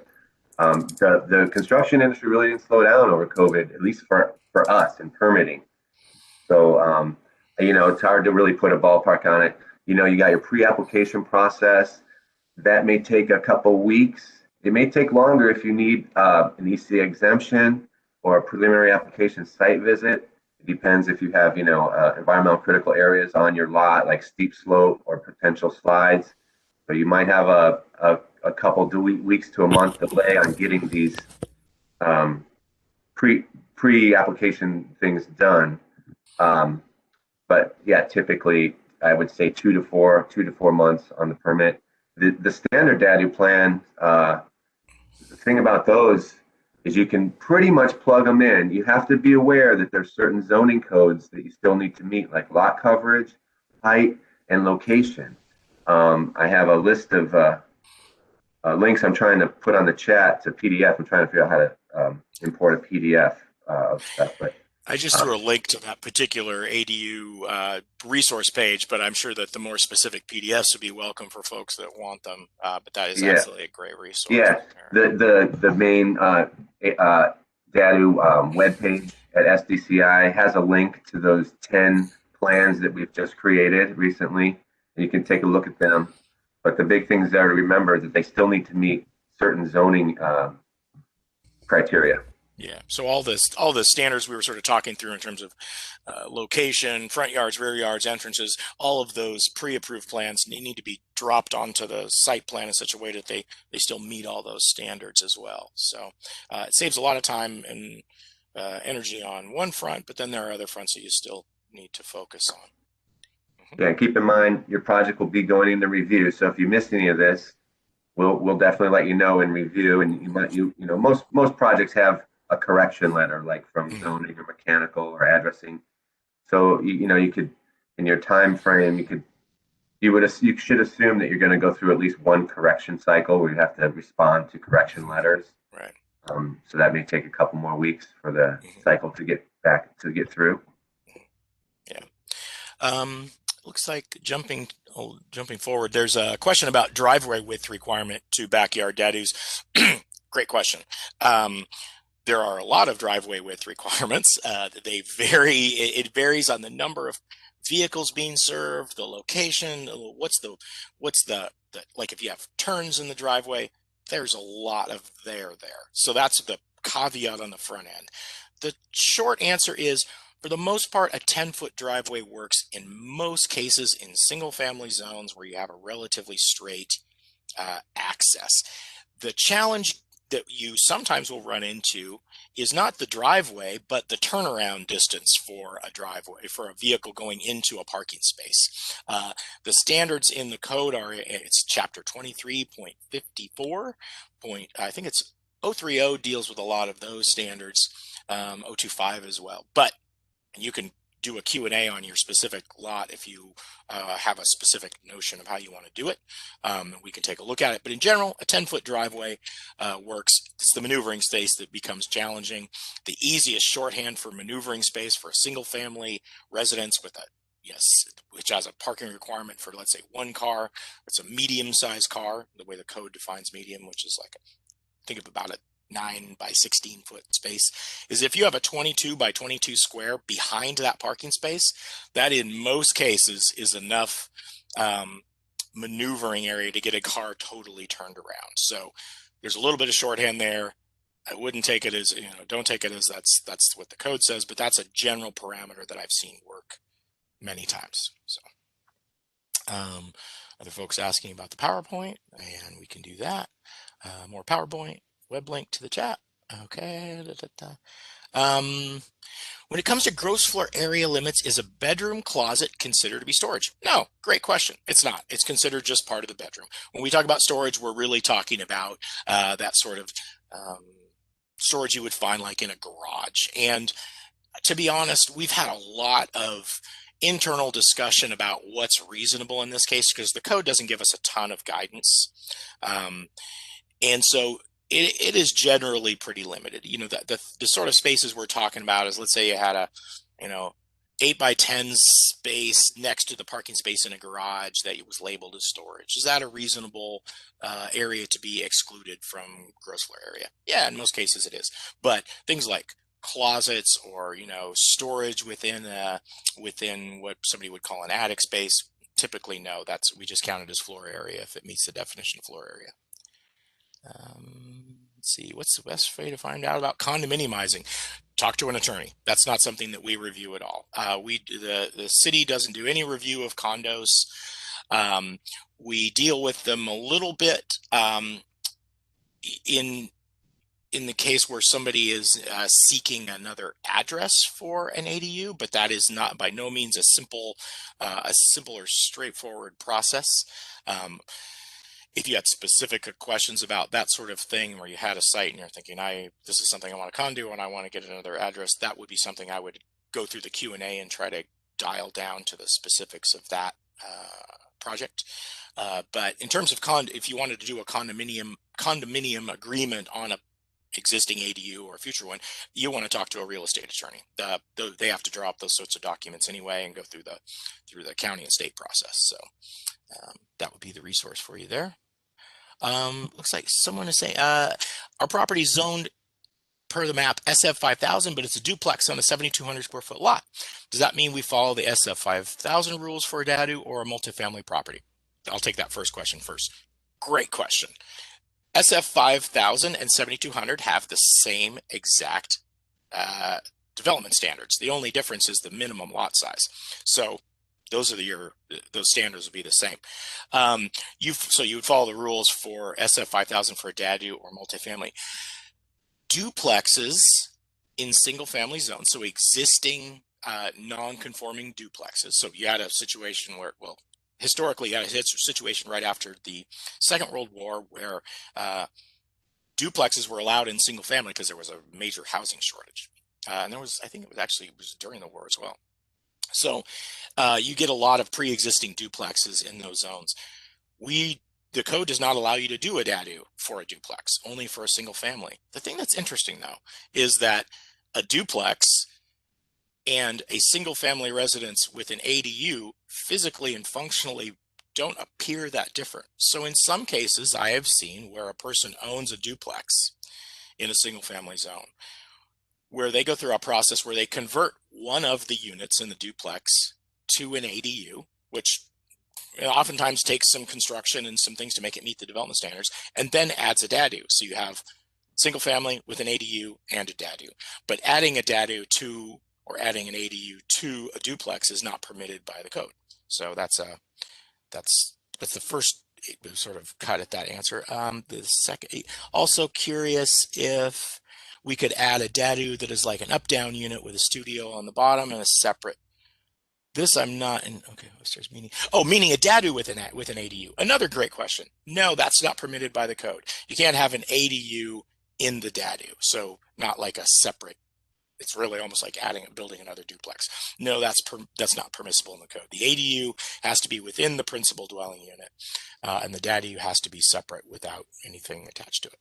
The construction industry really didn't slow down over COVID, at least for us in permitting. So, it's hard to really put a ballpark on it. You got your pre-application process. That may take a couple weeks. It may take longer if you need an EC exemption or a preliminary application site visit. It depends if you have, environmental critical areas on your lot, like steep slope or potential slides. So you might have a couple weeks to a month delay on getting these pre-application things done. But yeah, typically I would say 2 to 4 months on the permit. The standard DADU plan, the thing about those is you can pretty much plug them in. You have to be aware that there's certain zoning codes that you still need to meet, like lot coverage, height, and location. I have a list of links I'm trying to put on the chat to PDF. I'm trying to figure out how to import a PDF of stuff, but I just threw a link to that particular ADU resource page, but I'm sure that the more specific PDFs would be welcome for folks that want them. But that is absolutely a great resource. Yeah, the main DADU webpage at SDCI has a link to those 10 plans that we've just created recently, and you can take a look at them. But the big things there to remember is that they still need to meet certain zoning criteria. Yeah. So all the standards we were sort of talking through in terms of location, front yards, rear yards, entrances, all of those pre-approved plans need to be dropped onto the site plan in such a way that they still meet all those standards as well. So it saves a lot of time and energy on one front, but then there are other fronts that you still need to focus on. Yeah, keep in mind your project will be going into review. So if you missed any of this, we'll definitely let you know in review. And most projects have a correction letter, like from zoning or mechanical or addressing. So you could, in your time frame, you should assume that you're going to go through at least one correction cycle where you have to respond to correction letters. Right. So that may take a couple more weeks for the cycle to get through. Yeah. Looks like jumping forward, there's a question about driveway width requirement to backyard dadoos. Great question. There are a lot of driveway width requirements. They vary. It varies on the number of vehicles being served, the location, what's the like if you have turns in the driveway, there's a lot of there. So that's the caveat on the front end. The short answer is, for the most part, a 10-foot driveway works in most cases in single-family zones where you have a relatively straight access. The challenge that you sometimes will run into is not the driveway, but the turnaround distance for a driveway, for a vehicle going into a parking space. The standards in the code are, it's chapter 23.54. I think it's 030 deals with a lot of those standards, 025 as well. But you can do a Q&A on your specific lot if you have a specific notion of how you want to do it. We can take a look at it. But in general, a 10-foot driveway works. It's the maneuvering space that becomes challenging. The easiest shorthand for maneuvering space for a single-family residence with which has a parking requirement for, let's say, one car. It's a medium-sized car, the way the code defines medium, which is like, think of about a 9 by 16 foot space, is if you have a 22 by 22 square behind that parking space, that in most cases is enough maneuvering area to get a car totally turned around. So there's a little bit of shorthand there. I wouldn't take it as, don't take it as that's what the code says, but that's a general parameter that I've seen work many times. So other folks asking about the PowerPoint, and we can do that. More PowerPoint. Web link to the chat. Okay. When it comes to gross floor area limits, is a bedroom closet considered to be storage? No, great question. It's not. It's considered just part of the bedroom. When we talk about storage, we're really talking about that sort of storage you would find like in a garage. And to be honest, we've had a lot of internal discussion about what's reasonable in this case, because the code doesn't give us a ton of guidance. And so it is generally pretty limited. The sort of spaces we're talking about is, let's say you had a 8 by 10 space next to the parking space in a garage that was labeled as storage. Is that a reasonable area to be excluded from gross floor area? Yeah, in most cases it is. But things like closets or storage within what somebody would call an attic space, typically no. We just count it as floor area if it meets the definition of floor area. Let's see, what's the best way to find out about condominiumizing? Talk to an attorney. That's not something that we review at all. The city doesn't do any review of condos. We deal with them a little bit in the case where somebody is seeking another address for an ADU, but that is not by no means a simple or straightforward process. If you had specific questions about that sort of thing, where you had a site and you're thinking, this is something I want to condo and I want to get another address, that would be something I would go through the Q&A and try to dial down to the specifics of that project. But in terms of if you wanted to do a condominium agreement on a existing ADU or a future one, you want to talk to a real estate attorney. They have to draw up those sorts of documents anyway and go through the county and state process. So that would be the resource for you there. Looks like someone is saying our property is zoned per the map SF 5000, but it's a duplex on a 7,200 square foot lot. Does that mean we follow the SF 5000 rules for a DADU or a multifamily property? I'll take that first question first. Great question. SF 5000 and 7,200 have the same exact development standards. The only difference is the minimum lot size. So those standards would be the same. So you would follow the rules for SF 5000 for a DADU or multifamily. Duplexes in single family zones, so existing non-conforming duplexes. So you had a situation where, well, historically you had a situation right after the Second World War where duplexes were allowed in single family because there was a major housing shortage. And there was, I think it was during the war as well. So you get a lot of pre-existing duplexes in those zones. The code does not allow you to do a DADU for a duplex, only for a single family. The thing that's interesting though is that a duplex and a single family residence with an ADU physically and functionally don't appear that different. So in some cases I have seen where a person owns a duplex in a single family zone, where they go through a process where they convert one of the units in the duplex to an ADU, which oftentimes takes some construction and some things to make it meet the development standards, and then adds a DADU. So you have single family with an ADU and a DADU. But adding a DADU to, or adding an ADU to a duplex is not permitted by the code. So that's the first sort of cut at that answer. The second, also curious if we could add a DADU that is like an up-down unit with a studio on the bottom and a separate. This I'm not in. Okay, upstairs meaning. Oh, meaning a DADU with an ADU. Another great question. No, that's not permitted by the code. You can't have an ADU in the DADU. So not like a separate. It's really almost like building another duplex. No, that's not permissible in the code. The ADU has to be within the principal dwelling unit, and the DADU has to be separate without anything attached to it.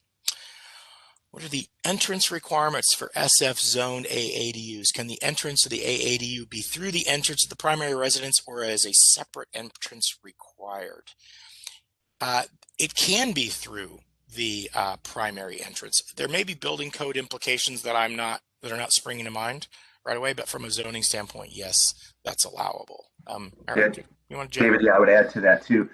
What are the entrance requirements for SF Zone A ADUs? Can the entrance to the A ADU be through the entrance of the primary residence, or is a separate entrance required? It can be through the primary entrance. There may be building code implications that are not springing to mind right away, but from a zoning standpoint, yes, that's allowable. Eric, you want to jump? David, yeah, I would add to that too.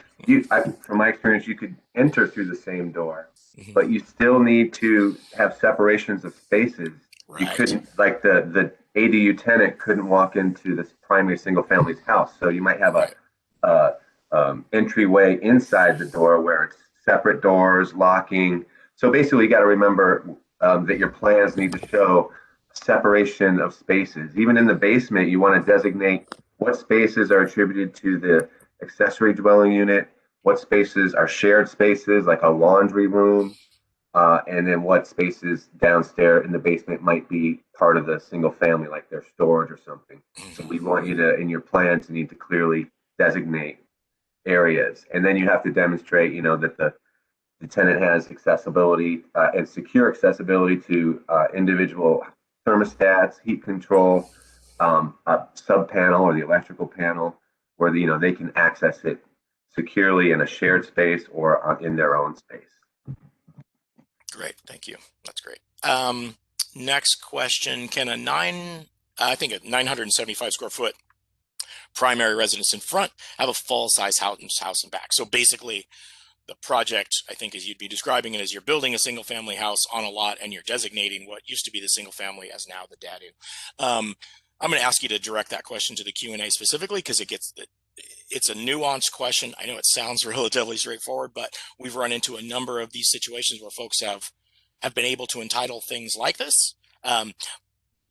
From my experience, you could enter through the same door, but you still need to have separations of spaces. Right. You couldn't, like the ADU tenant couldn't walk into this primary single family's house. So you might have a entryway inside the door where it's separate doors, locking. So basically, you got to remember that your plans need to show separation of spaces. Even in the basement, you want to designate what spaces are attributed to the accessory dwelling unit, what spaces are shared spaces like a laundry room, and then what spaces downstairs in the basement might be part of the single family, like their storage or something. So we want you to, in your plans, you need to clearly designate areas. And then you have to demonstrate, that the tenant has accessibility and secure accessibility to individual thermostats, heat control, a sub panel or the electrical panel, where they can access it securely in a shared space or in their own space. Great, thank you. That's great. Next question: Can a 975 square foot primary residence in front have a full size house in back? So basically, the project, I think, as you'd be describing it, as you're building a single family house on a lot and you're designating what used to be the single family as now the DADU. I'm going to ask you to direct that question to the Q&A specifically, because it's a nuanced question. I know it sounds relatively straightforward, but we've run into a number of these situations where folks have been able to entitle things like this.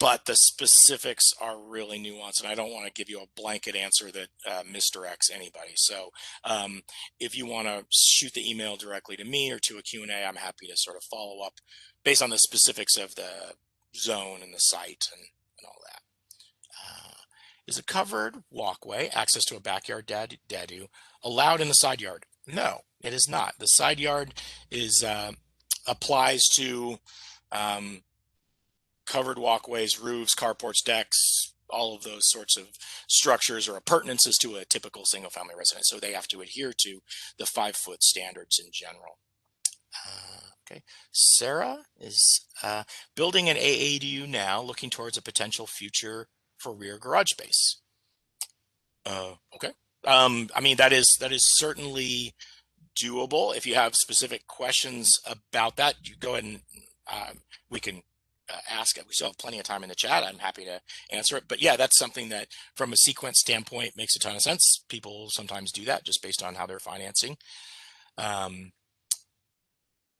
But the specifics are really nuanced, and I don't want to give you a blanket answer that misdirects anybody. So if you want to shoot the email directly to me or to a Q&A, I'm happy to sort of follow up based on the specifics of the zone and the site and all that. Is a covered walkway, access to a backyard DADU, allowed in the side yard? No, it is not. The side yard applies to covered walkways, roofs, carports, decks, all of those sorts of structures or appurtenances to a typical single family residence. So they have to adhere to the 5-foot standards in general. Okay, Sarah is building an AADU now, looking towards a potential future for rear garage space. Okay, I mean, that is certainly doable. If you have specific questions about that, you go ahead and we can ask it. We still have plenty of time in the chat. I'm happy to answer it. But yeah, that's something that from a sequence standpoint makes a ton of sense. People sometimes do that just based on how their financing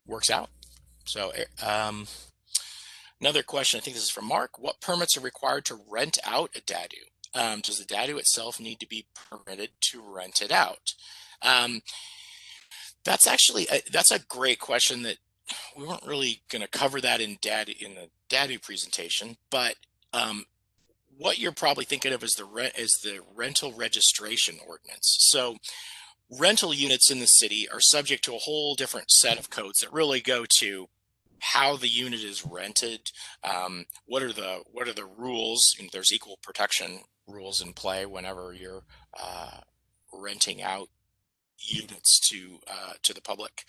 works out. So Another question, I think this is from Mark. What permits are required to rent out a dadu? Does the dadu itself need to be permitted to rent it out? That's actually that's a great question that we weren't really going to cover that in the dadu presentation, but what you're probably thinking of is the rental registration ordinance. So rental units in the city are subject to a whole different set of codes that really go to how the unit is rented. What are the rules? And there's equal protection rules in play whenever you're renting out units to the public.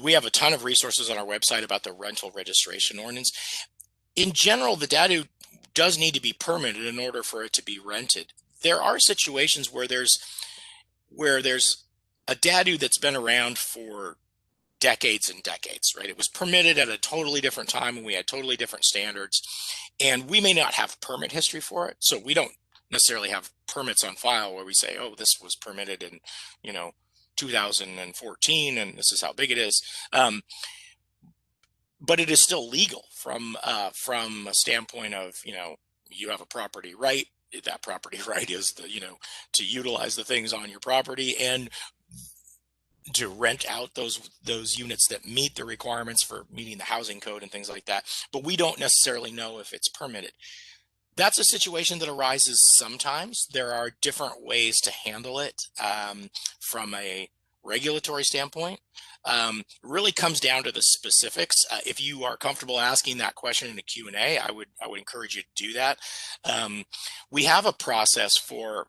We have a ton of resources on our website about the rental registration ordinance. In general, the dadu does need to be permitted in order for it to be rented. There are situations where there's a dadu that's been around for decades and decades, right? It was permitted at a totally different time and we had totally different standards, and we may not have permit history for it. So we don't necessarily have permits on file where we say, oh, this was permitted in, 2014 and this is how big it is. But it is still legal from a standpoint of, you have a property right. That property right is to utilize the things on your property and to rent out those units that meet the requirements for meeting the housing code and things like that. But we don't necessarily know if it's permitted. That's a situation that arises sometimes. There are different ways to handle it from a regulatory standpoint. Really comes down to the specifics. If you are comfortable asking that question in a Q&A, I would encourage you to do that. We have a process for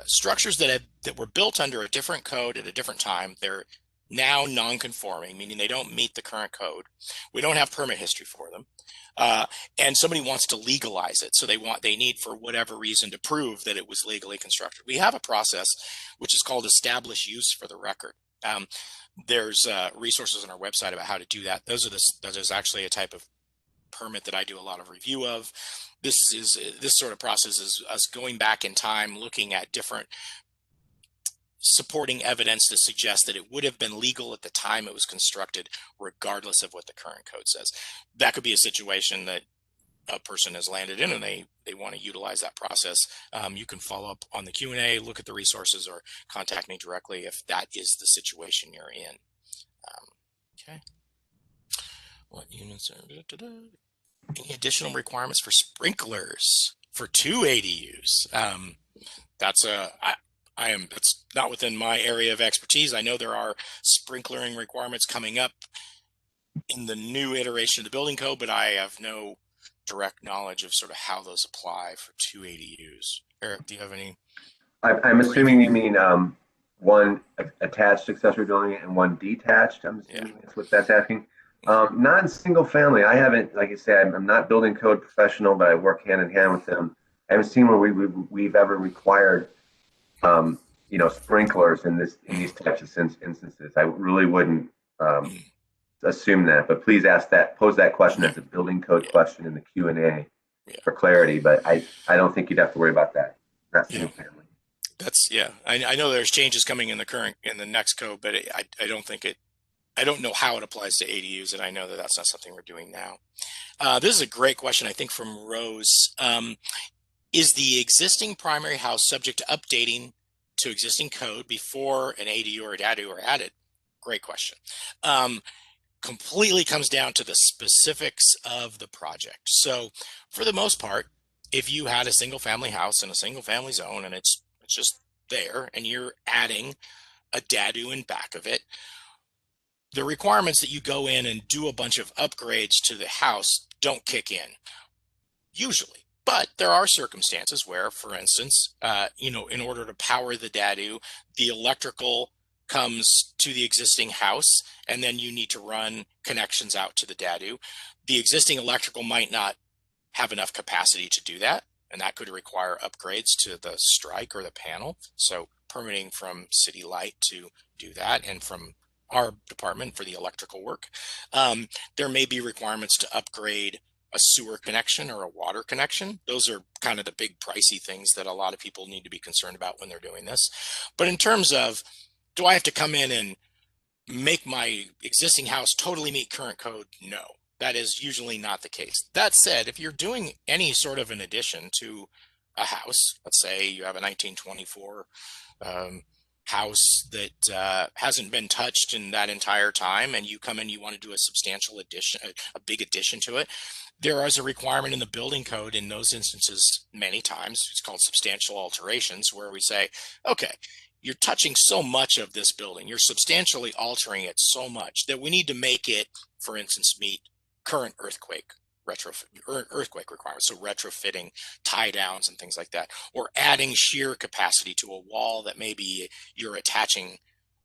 structures that were built under a different code at a different time. They're now non-conforming, meaning they don't meet the current code. We don't have permit history for them. And somebody wants to legalize it. So they need for whatever reason to prove that it was legally constructed. We have a process which is called establish use for the record. There's resources on our website about how to do that. That is actually a type of permit that I do a lot of review of. This sort of process is us going back in time, looking at different supporting evidence to suggest that it would have been legal at the time it was constructed, regardless of what the current code says. That could be a situation that a person has landed in and they want to utilize that process. You can follow up on the Q&A, look at the resources, or contact me directly if that is the situation you're in. Okay. What units are... Any additional requirements for sprinklers for 2 ADUs? That's not within my area of expertise. I know there are sprinklering requirements coming up in the new iteration of the building code, but I have no direct knowledge of sort of how those apply for 2 ADUs. Eric, do you have any? I'm assuming you mean one attached accessory building and one detached. I'm assuming that's what that's asking. Not in single family. I haven't, like I said, I'm not building code professional, but I work hand in hand with them. I haven't seen where we've ever required, sprinklers in these types of instances. I really wouldn't assume that, but please pose that question as a building code question in the Q&A for clarity. But I don't think you'd have to worry about that. Not single family. That's I know there's changes coming in the next code, but I don't know how it applies to ADUs, and I know that that's not something we're doing now. This is a great question, I think, from Rose. Is the existing primary house subject to updating to existing code before an ADU or a DADU are added? Great question. Completely comes down to the specifics of the project. So for the most part, if you had a single family house in a single family zone and it's just there and you're adding a DADU in back of it, the requirements that you go in and do a bunch of upgrades to the house don't kick in usually. But there are circumstances where, for instance, in order to power the DADU, the electrical comes to the existing house and then you need to run connections out to the DADU. The existing electrical might not have enough capacity to do that, and that could require upgrades to the strike or the panel. So permitting from City Light to do that, and from our department for the electrical work. There may be requirements to upgrade a sewer connection or a water connection. Those are kind of the big pricey things that a lot of people need to be concerned about when they're doing this. But in terms of, do I have to come in and make my existing house totally meet current code? No, that is usually not the case. That said, if you're doing any sort of an addition to a house, let's say you have a 1924 house that hasn't been touched in that entire time, and you come in, you want to do a substantial addition, a big addition to it, there is a requirement in the building code in those instances many times, it's called substantial alterations, where we say, okay, you're touching so much of this building, you're substantially altering it so much that we need to make it, for instance, meet current earthquake requirements, so retrofitting tie downs and things like that, or adding shear capacity to a wall that maybe you're attaching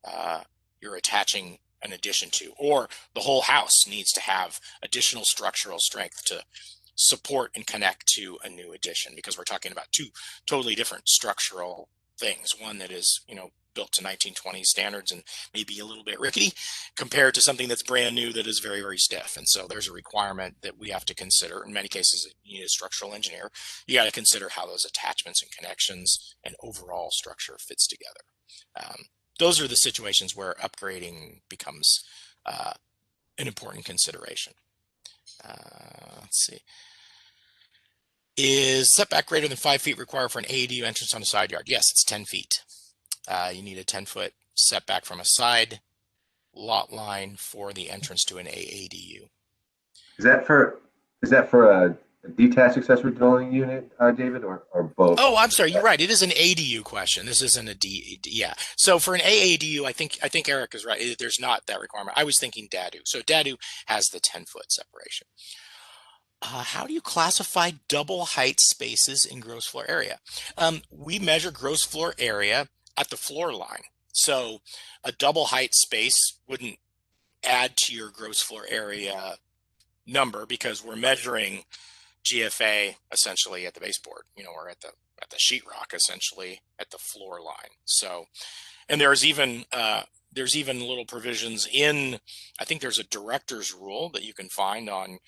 an addition to, or the whole house needs to have additional structural strength to support and connect to a new addition, because we're talking about two totally different structural things. One that is, built to 1920 standards and maybe a little bit rickety, compared to something that's brand new that is very, very stiff. And so there's a requirement that we have to consider. In many cases, you need a structural engineer. You got to consider how those attachments and connections and overall structure fits together. Those are the situations where upgrading becomes an important consideration. Let's see. Is setback greater than 5 feet required for an AADU entrance on a side yard? Yes, it's 10 feet. You need a 10-foot setback from a side lot line for the entrance to an AADU. Is that for a detached accessory dwelling unit, David, or both? Oh, I'm sorry. You're right. It is an ADU question. This isn't a D. Yeah. So for an AADU, I think Eric is right. There's not that requirement. I was thinking DADU. So DADU has the 10-foot separation. How do you classify double height spaces in gross floor area? We measure gross floor area at the floor line. So a double height space wouldn't add to your gross floor area number, because we're measuring GFA essentially at the baseboard, or at the sheetrock essentially at the floor line. So, and there's even little provisions in, I think there's a director's rule that you can find on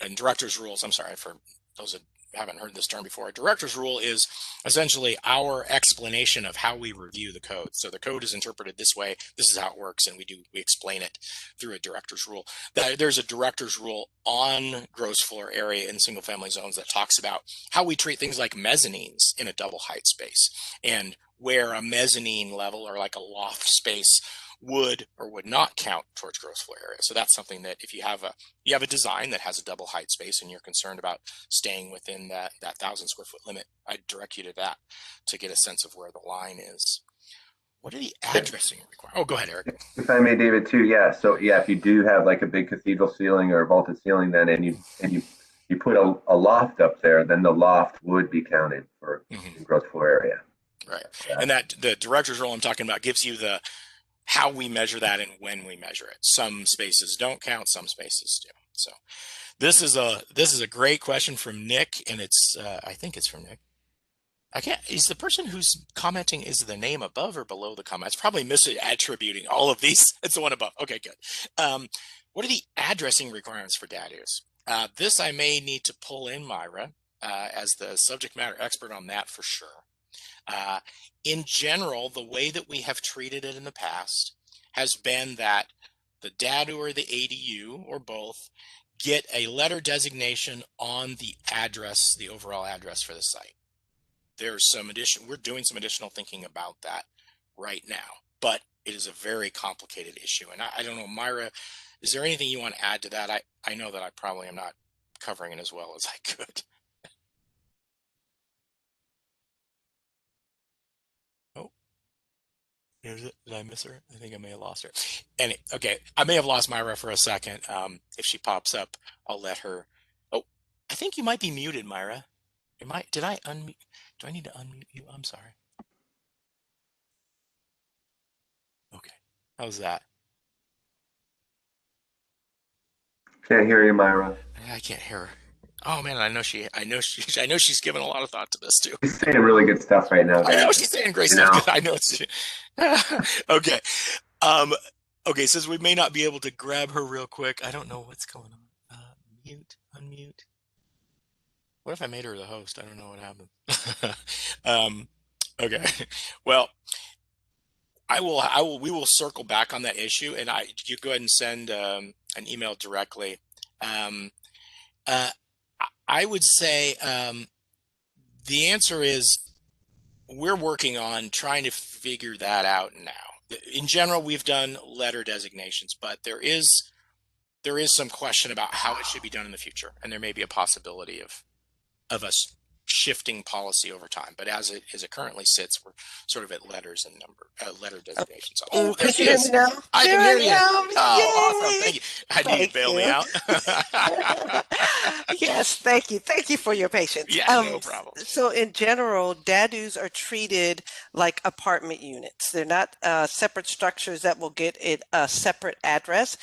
and director's rules, I'm sorry for those that haven't heard this term before. A director's rule is essentially our explanation of how we review the code. So the code is interpreted this way. This is how it works, and we explain it through a director's rule. There's a director's rule on gross floor area in single family zones that talks about how we treat things like mezzanines in a double height space, and where a mezzanine level or like a loft space would or would not count towards gross floor area. So that's something that if you have a design that has a double height space and you're concerned about staying within that 1,000 square foot limit, I'd direct you to that to get a sense of where the line is. What are the addressing requirements? Oh, go ahead, Eric. If I may, David, too. Yeah. So yeah, if you do have like a big cathedral ceiling or a vaulted ceiling, then and you put a loft up there, then the loft would be counted for gross floor area. Right. And that the director's rule I'm talking about gives you the how we measure that and when we measure it. Some spaces don't count, some spaces do. So this is a great question from Nick, and it's I think it's from Nick. Is the person who's commenting, is the name above or below the comment? It's probably misattributing all of these. It's the one above. Okay, good. What are the addressing requirements for DADUs? This I may need to pull in Myra as the subject matter expert on that for sure. In general, the way that we have treated it in the past has been that the DADU or the ADU or both get a letter designation on the address, the overall address for the site. There's we're doing some additional thinking about that right now, but it is a very complicated issue. And I don't know, Myra, is there anything you want to add to that? I know that I probably am not covering it as well as I could. Did I miss her? I think I may have lost her. And okay, I may have lost Myra for a second. If she pops up, I'll let her. Oh, I think you might be muted, Myra. Did I unmute? Do I need to unmute you? I'm sorry. Okay, how's that? Can't hear you, Myra. I can't hear her. Oh man, I know she's given a lot of thought to this too. She's saying really good stuff right now. I know she's saying great stuff. I know. Okay. Okay, says we may not be able to grab her real quick. I don't know what's going on. Mute, unmute. What if I made her the host? I don't know what happened. Okay. Well, we will circle back on that issue, and you go ahead and send an email directly. I would say the answer is we're working on trying to figure that out now. In general, we've done letter designations, but there is some question about how it should be done in the future, and there may be a possibility of us shifting policy over time. But as it currently sits, we're sort of at letters and letter designations. Oh, there Can she you hear is. me now? I There can I hear you. am. Oh, awesome! Yay! Thank you. I knew you'd Thank bail me you. out. Yes, thank you. Thank you for your patience. Yeah, no problem. So in general, DADUs are treated like apartment units. They're not separate structures that will get a separate address.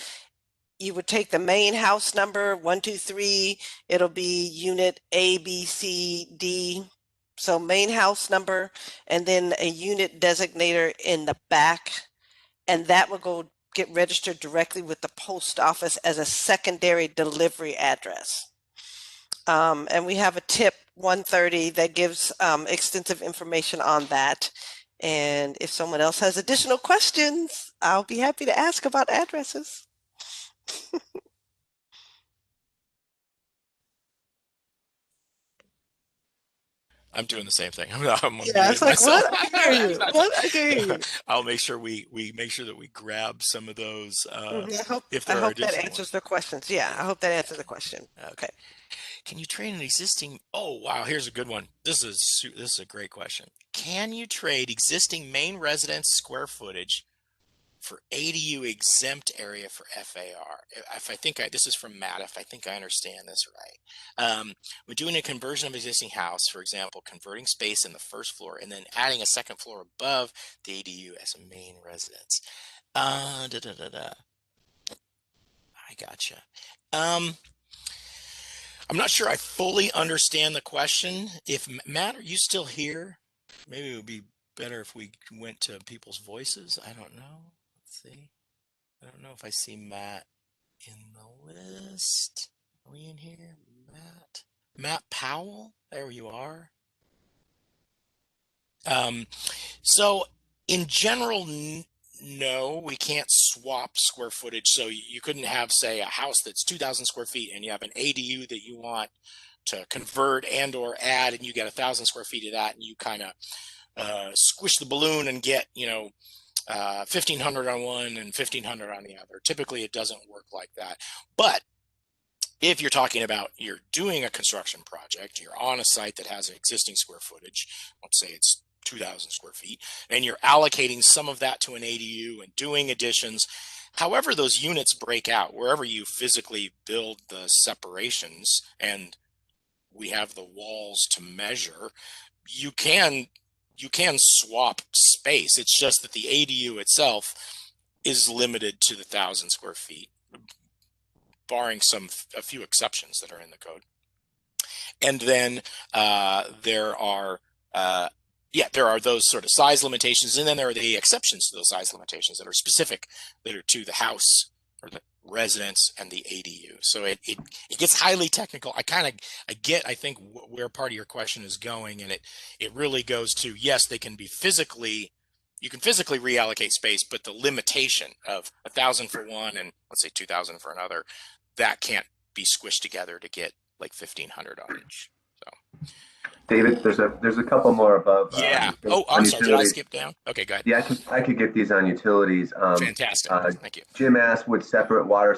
You would take the main house number 123. It'll be unit A, B, C, D. So main house number, and then a unit designator in the back, and that will go get registered directly with the post office as a secondary delivery address. And we have a tip 130 that gives extensive information on that. And if someone else has additional questions, I'll be happy to ask about addresses. I'm doing the same thing. I'm Yeah, it's unmuting like, myself. what? I can hear you. What? I can hear you. I'll make sure we make sure that we grab some of those if I there are hope that additional answers ones. the questions. Yeah, I hope that answers the question. Okay. Can you trade an existing? Oh, wow, here's a good one. This is a great question. Can you trade existing main residence square footage for ADU exempt area for FAR? This is from Matt, if I think I understand this right. We're doing a conversion of existing house, for example, converting space in the first floor and then adding a second floor above the ADU as a main residence. I gotcha. I'm not sure I fully understand the question. If Matt, are you still here? Maybe it would be better if we went to people's voices. I don't know. Let's see. I don't know if I see Matt in the list. Are we in here? Matt Powell? There you are. So in general, no, we can't swap square footage. So you couldn't have, say, a house that's 2,000 square feet and you have an ADU that you want to convert and or add, and you get 1,000 square feet of that, and you kind of squish the balloon and get, 1,500 on one and 1,500 on the other. Typically, it doesn't work like that. But if you're talking about you're doing a construction project, you're on a site that has an existing square footage, let's say it's 2,000 square feet, and you're allocating some of that to an ADU and doing additions, however those units break out, wherever you physically build the separations and we have the walls to measure, you can swap space. It's just that the ADU itself is limited to the 1,000 square feet, barring a few exceptions that are in the code. And then there are those sort of size limitations, and then there are the exceptions to those size limitations that are specific, that are to the house or the residence and the ADU. So it gets highly technical. I think where part of your question is going, and it really goes to, yes, you can physically reallocate space, but the limitation of 1,000 for one and let's say 2,000 for another, that can't be squished together to get like 1,500 on each. So, David, there's a couple more above. Yeah. I'm sorry. Did I skip down? Okay, go ahead. Yeah, I could get these on utilities. Fantastic. Thank you. Jim asked, would separate water,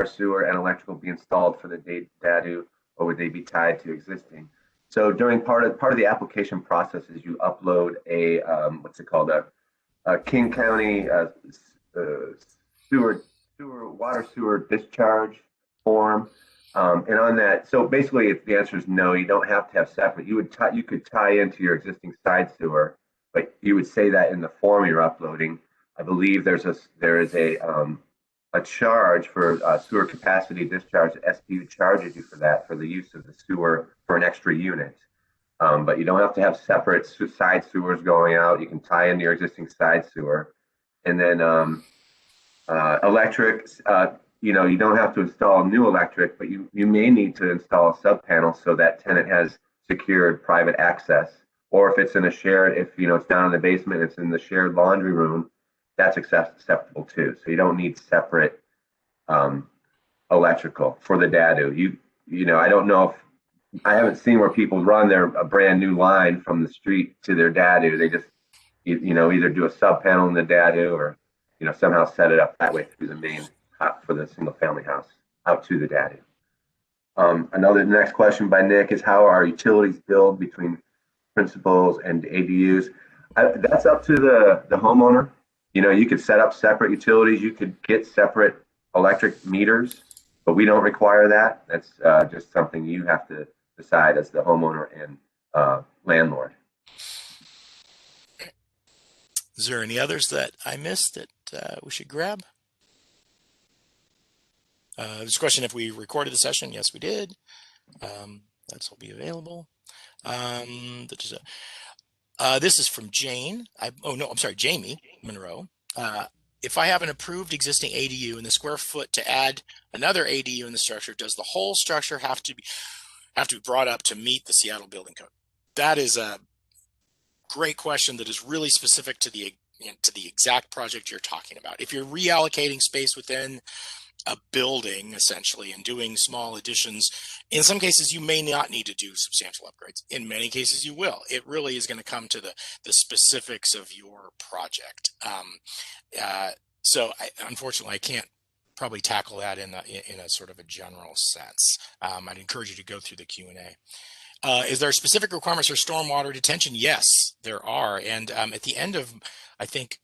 sewer, and electrical be installed for the DADU, or would they be tied to existing? So during part of the application process is you upload a a King County water sewer discharge form. And on that, so basically the answer is no, you don't have to have separate. You could tie into your existing side sewer, but you would say that in the form you're uploading. I believe there is a charge for sewer capacity discharge. SPU charges you for that, for the use of the sewer for an extra unit. But you don't have to have separate side sewers going out. You can tie into your existing side sewer. And then electric, you don't have to install new electric, but you may need to install a sub panel so that tenant has secured private access. Or if it's in a shared, if it's down in the basement, it's in the shared laundry room, that's acceptable too. So you don't need separate electrical for the dadu. I don't know if I haven't seen where people run a brand new line from the street to their dadu. They just either do a sub panel in the dadu or somehow set it up that way through the main for the single family house out to the dadu. Next question by Nick is, how are utilities billed between principals and ADUs? That's up to the homeowner. You could set up separate utilities. You could get separate electric meters, but we don't require that. That's just something you have to decide as the homeowner and landlord. Is there any others that I missed that we should grab? There's a question if we recorded the session. Yes, we did. That's will be available. This is from Jane. Jamie Monroe. If I have an approved existing ADU and the square foot to add another ADU in the structure, does the whole structure have to be brought up to meet the Seattle Building Code? That is a great question that is really specific to the exact project you're talking about. If you're reallocating space within a building essentially and doing small additions, in some cases you may not need to do substantial upgrades. In many cases you will. It really is going to come to the specifics of your project. Unfortunately I can't probably tackle that in a sort of a general sense. I'd encourage you to go through the Q&A. Is there specific requirements for stormwater detention? Yes, there are. And at the end of, I think,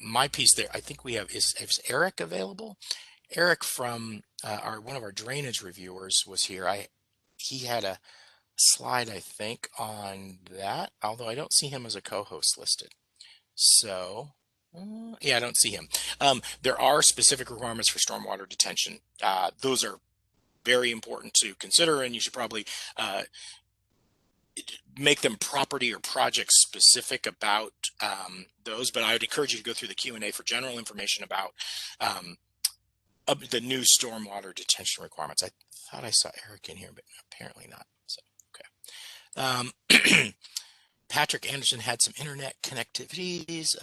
my piece there, I think we have, is Eric available? Eric from one of our drainage reviewers was here. He had a slide, I think, on that, although I don't see him as a co-host listed. So, yeah, I don't see him. There are specific requirements for stormwater detention. Those are very important to consider, and you should probably make them property or project specific about those. But I would encourage you to go through the Q&A for general information about the new stormwater detention requirements. I thought I saw Eric in here, but apparently not. So, okay. Patrick Anderson had some internet connectivities.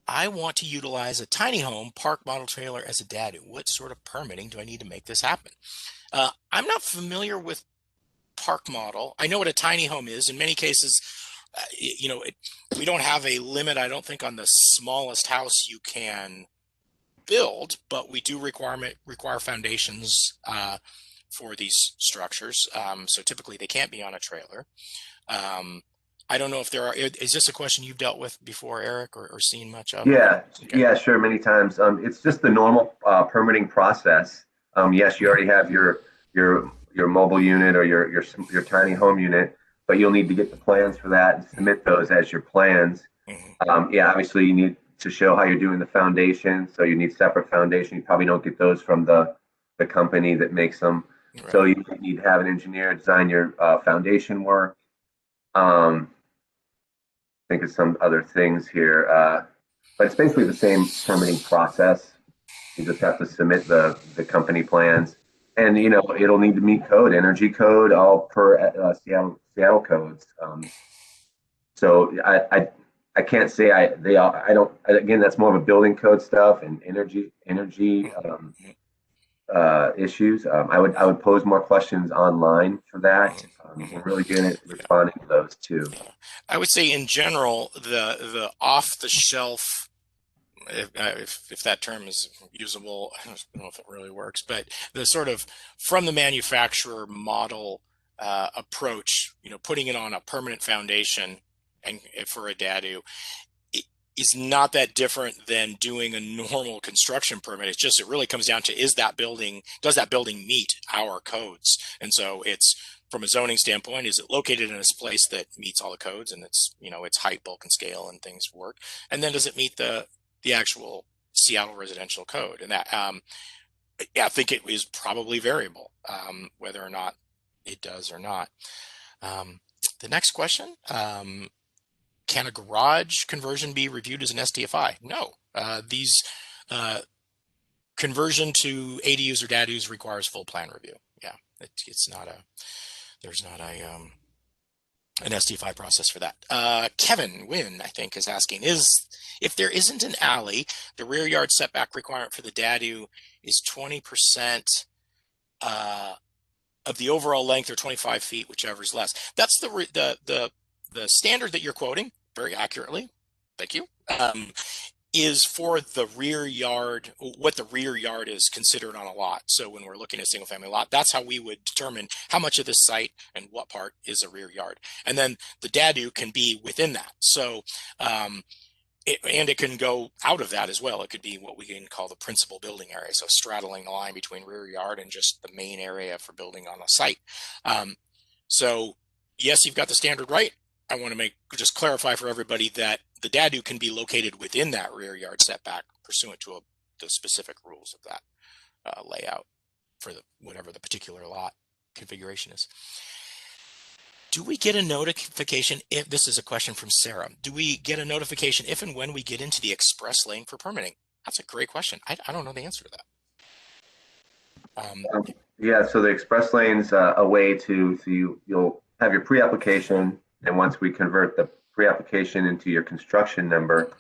I want to utilize a tiny home park model trailer as a dadu. What sort of permitting do I need to make this happen? I'm not familiar with park model. I know what a tiny home is. In many cases, we don't have a limit, I don't think, on the smallest house you can build, but we do require foundations for these structures. So typically they can't be on a trailer. I don't know if there are, is this a question you've dealt with before, Eric, or seen much of? Yeah, okay. Yeah, sure, many times. It's just the normal permitting process. Yes, you already have your mobile unit or your tiny home unit, but you'll need to get the plans for that and submit those as your plans. Mm-hmm. Obviously you need to show how you're doing the foundation, so you need separate foundation. You probably don't get those from the company that makes them. Right. So you need to have an engineer design your foundation work. Think of some other things here, but it's basically the same permitting process. You just have to submit the company plans, and it'll need to meet code, energy code, all per Seattle codes. So I can't say I don't. Again, that's more of a building code stuff and energy issues. I would pose more questions online for that. We're really good at responding to those too. I would say in general, the off the shelf, if that term is usable, I don't know if it really works, but the sort of from the manufacturer model approach, putting it on a permanent foundation and for a dadu, is not that different than doing a normal construction permit. It's just, it really comes down to, does that building meet our codes? And so it's, from a zoning standpoint, is it located in a place that meets all the codes and it's, its height, bulk, and scale and things work? And then does it meet the actual Seattle residential code? And that, I think it is probably variable, whether or not it does or not. The next question, can a garage conversion be reviewed as an SDFI? No. These conversion to ADUs or DADUs requires full plan review. Yeah, it's not a, there's not a an SD5 process for that. Kevin Wynn, I think, is asking, if there isn't an alley, the rear yard setback requirement for the DADU is 20% of the overall length, or 25 feet, whichever is less. That's the standard that you're quoting very accurately. Thank you. Is for the rear yard, what the rear yard is considered on a lot. So when we're looking at a single family lot, that's how we would determine how much of this site and what part is a rear yard. And then the DADU can be within that. So, it can go out of that as well. It could be what we can call the principal building area. So straddling the line between rear yard and just the main area for building on a site. So yes, you've got the standard right. I want to just clarify for everybody that the DADU can be located within that rear yard setback pursuant to the specific rules of that layout for whatever the particular lot configuration is. Do we get a notification if, this is a question from Sarah, do we get a notification if and when we get into the express lane for permitting? That's a great question. I don't know the answer to that. Yeah, so the express lane's a way so you'll have your pre-application, and once we convert the pre-application into your construction number,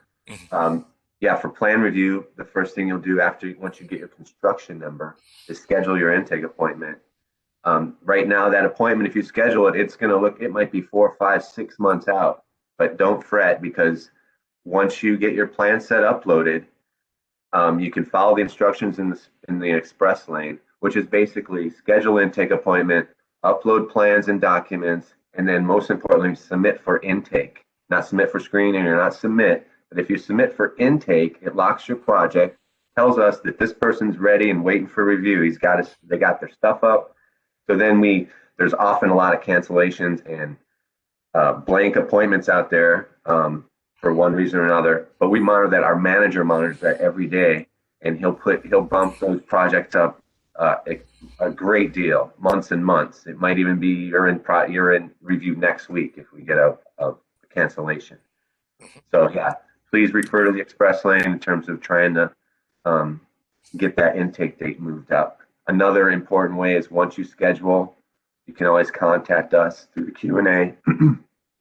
yeah, for plan review, the first thing you'll do once you get your construction number is schedule your intake appointment. Right now, that appointment, if you schedule it, it might be 4, 5, 6 months out, but don't fret, because once you get your plan set uploaded, you can follow the instructions in the express lane, which is basically schedule intake appointment, upload plans and documents, and then most importantly, submit for intake. Not submit for screening or not submit, but if you submit for intake, it locks your project, tells us that this person's ready and waiting for review. They got their stuff up. So then there's often a lot of cancellations and blank appointments out there for one reason or another. But we monitor that. Our manager monitors that every day, and he'll bump those projects up a great deal, months and months. It might even be you're in review next week if we get a cancellation. So yeah, please refer to the express lane in terms of trying to get that intake date moved up. Another important way is once you schedule, you can always contact us through the Q&A.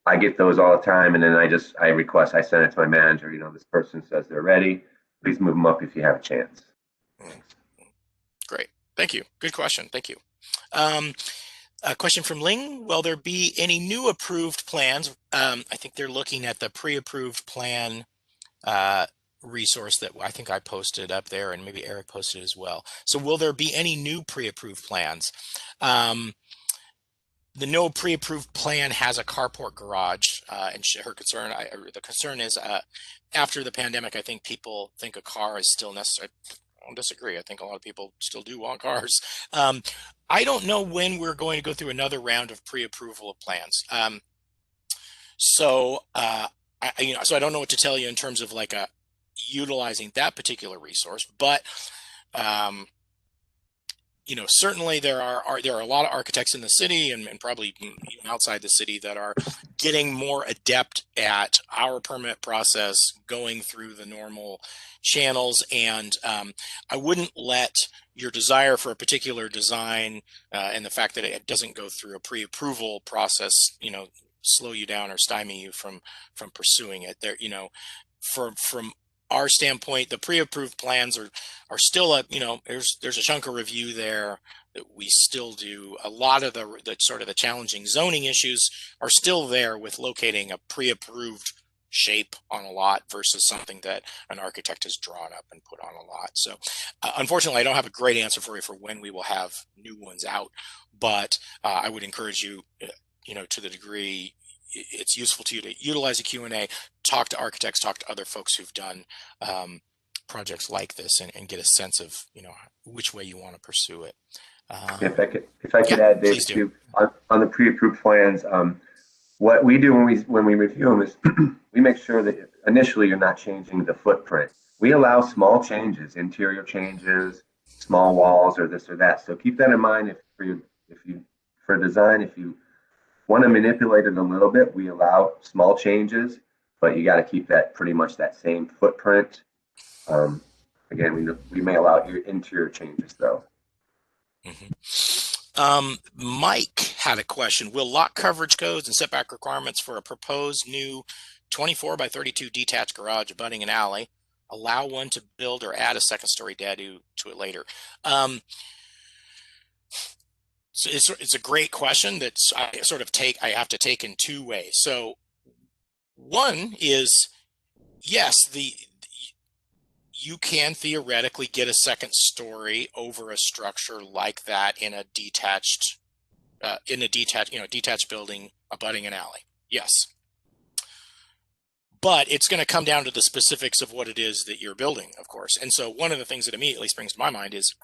I get those all the time, and then I send it to my manager. This person says they're ready. Please move them up if you have a chance. Great. Thank you. Good question. Thank you. A question from Ling. Will there be any new approved plans? I think they're looking at the pre-approved plan resource that I think I posted up there, and maybe Eric posted as well. So will there be any new pre-approved plans? The no pre-approved plan has a carport garage, and the concern is after the pandemic, I think people think a car is still necessary. I don't disagree. I think a lot of people still do want cars. I don't know when we're going to go through another round of pre-approval of plans. So I don't know what to tell you in terms of utilizing that particular resource, but certainly there are a lot of architects in the city and probably even outside the city that are getting more adept at our permit process, going through the normal channels. And I wouldn't let your desire for a particular design and the fact that it doesn't go through a pre-approval process, slow you down or stymie you from pursuing it. There, from our standpoint, the pre-approved plans are still there's a chunk of review there that we still do. A lot of the sort of the challenging zoning issues are still there with locating a pre-approved shape on a lot versus something that an architect has drawn up and put on a lot. So unfortunately, I don't have a great answer for you for when we will have new ones out, but I would encourage you, to the degree it's useful to you to utilize a Q&A, talk to architects, talk to other folks who've done projects like this, and get a sense of which way you want to pursue it. If I could add, Dave, too, on the pre-approved plans, what we do when we review them is we make sure that initially you're not changing the footprint. We allow small changes, interior changes, small walls, or this or that. So keep that in mind for design. If you want to manipulate it a little bit, we allow small changes, but you got to keep that pretty much that same footprint. Again, we may allow your interior changes though. Mike had a question. Will lot coverage codes and setback requirements for a proposed new 24 by 32 detached garage abutting an alley allow one to build or add a second story dadu to it later? So it's a great question that I have to take in two ways. So one is, yes, you can theoretically get a second story over a structure like that in a detached detached building abutting an alley. Yes. But it's going to come down to the specifics of what it is that you're building, of course. And so one of the things that immediately springs to my mind is,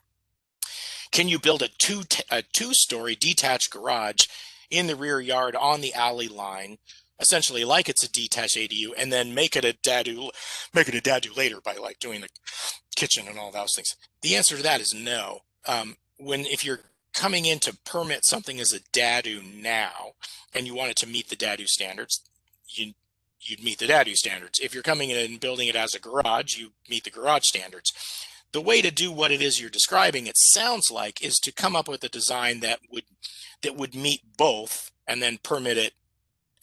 can you build a two-story detached garage in the rear yard on the alley line, essentially like it's a detached ADU, and then make it a dadu later by like doing the kitchen and all those things? The answer to that is no. If you're coming in to permit something as a dadu now, and you want it to meet the dadu standards, you'd meet the dadu standards. If you're coming in and building it as a garage, you meet the garage standards. The way to do what it is you're describing, it sounds like, is to come up with a design that would meet both and then permit it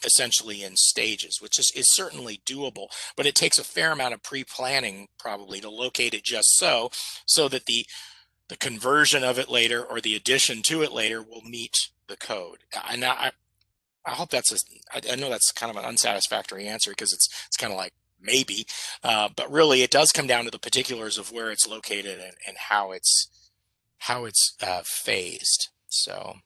essentially in stages, which is certainly doable, but it takes a fair amount of pre-planning probably to locate it just so that the conversion of it later or the addition to it later will meet the code. And I hope I know that's kind of an unsatisfactory answer, because it's kind of like maybe, but really it does come down to the particulars of where it's located and how it's phased. So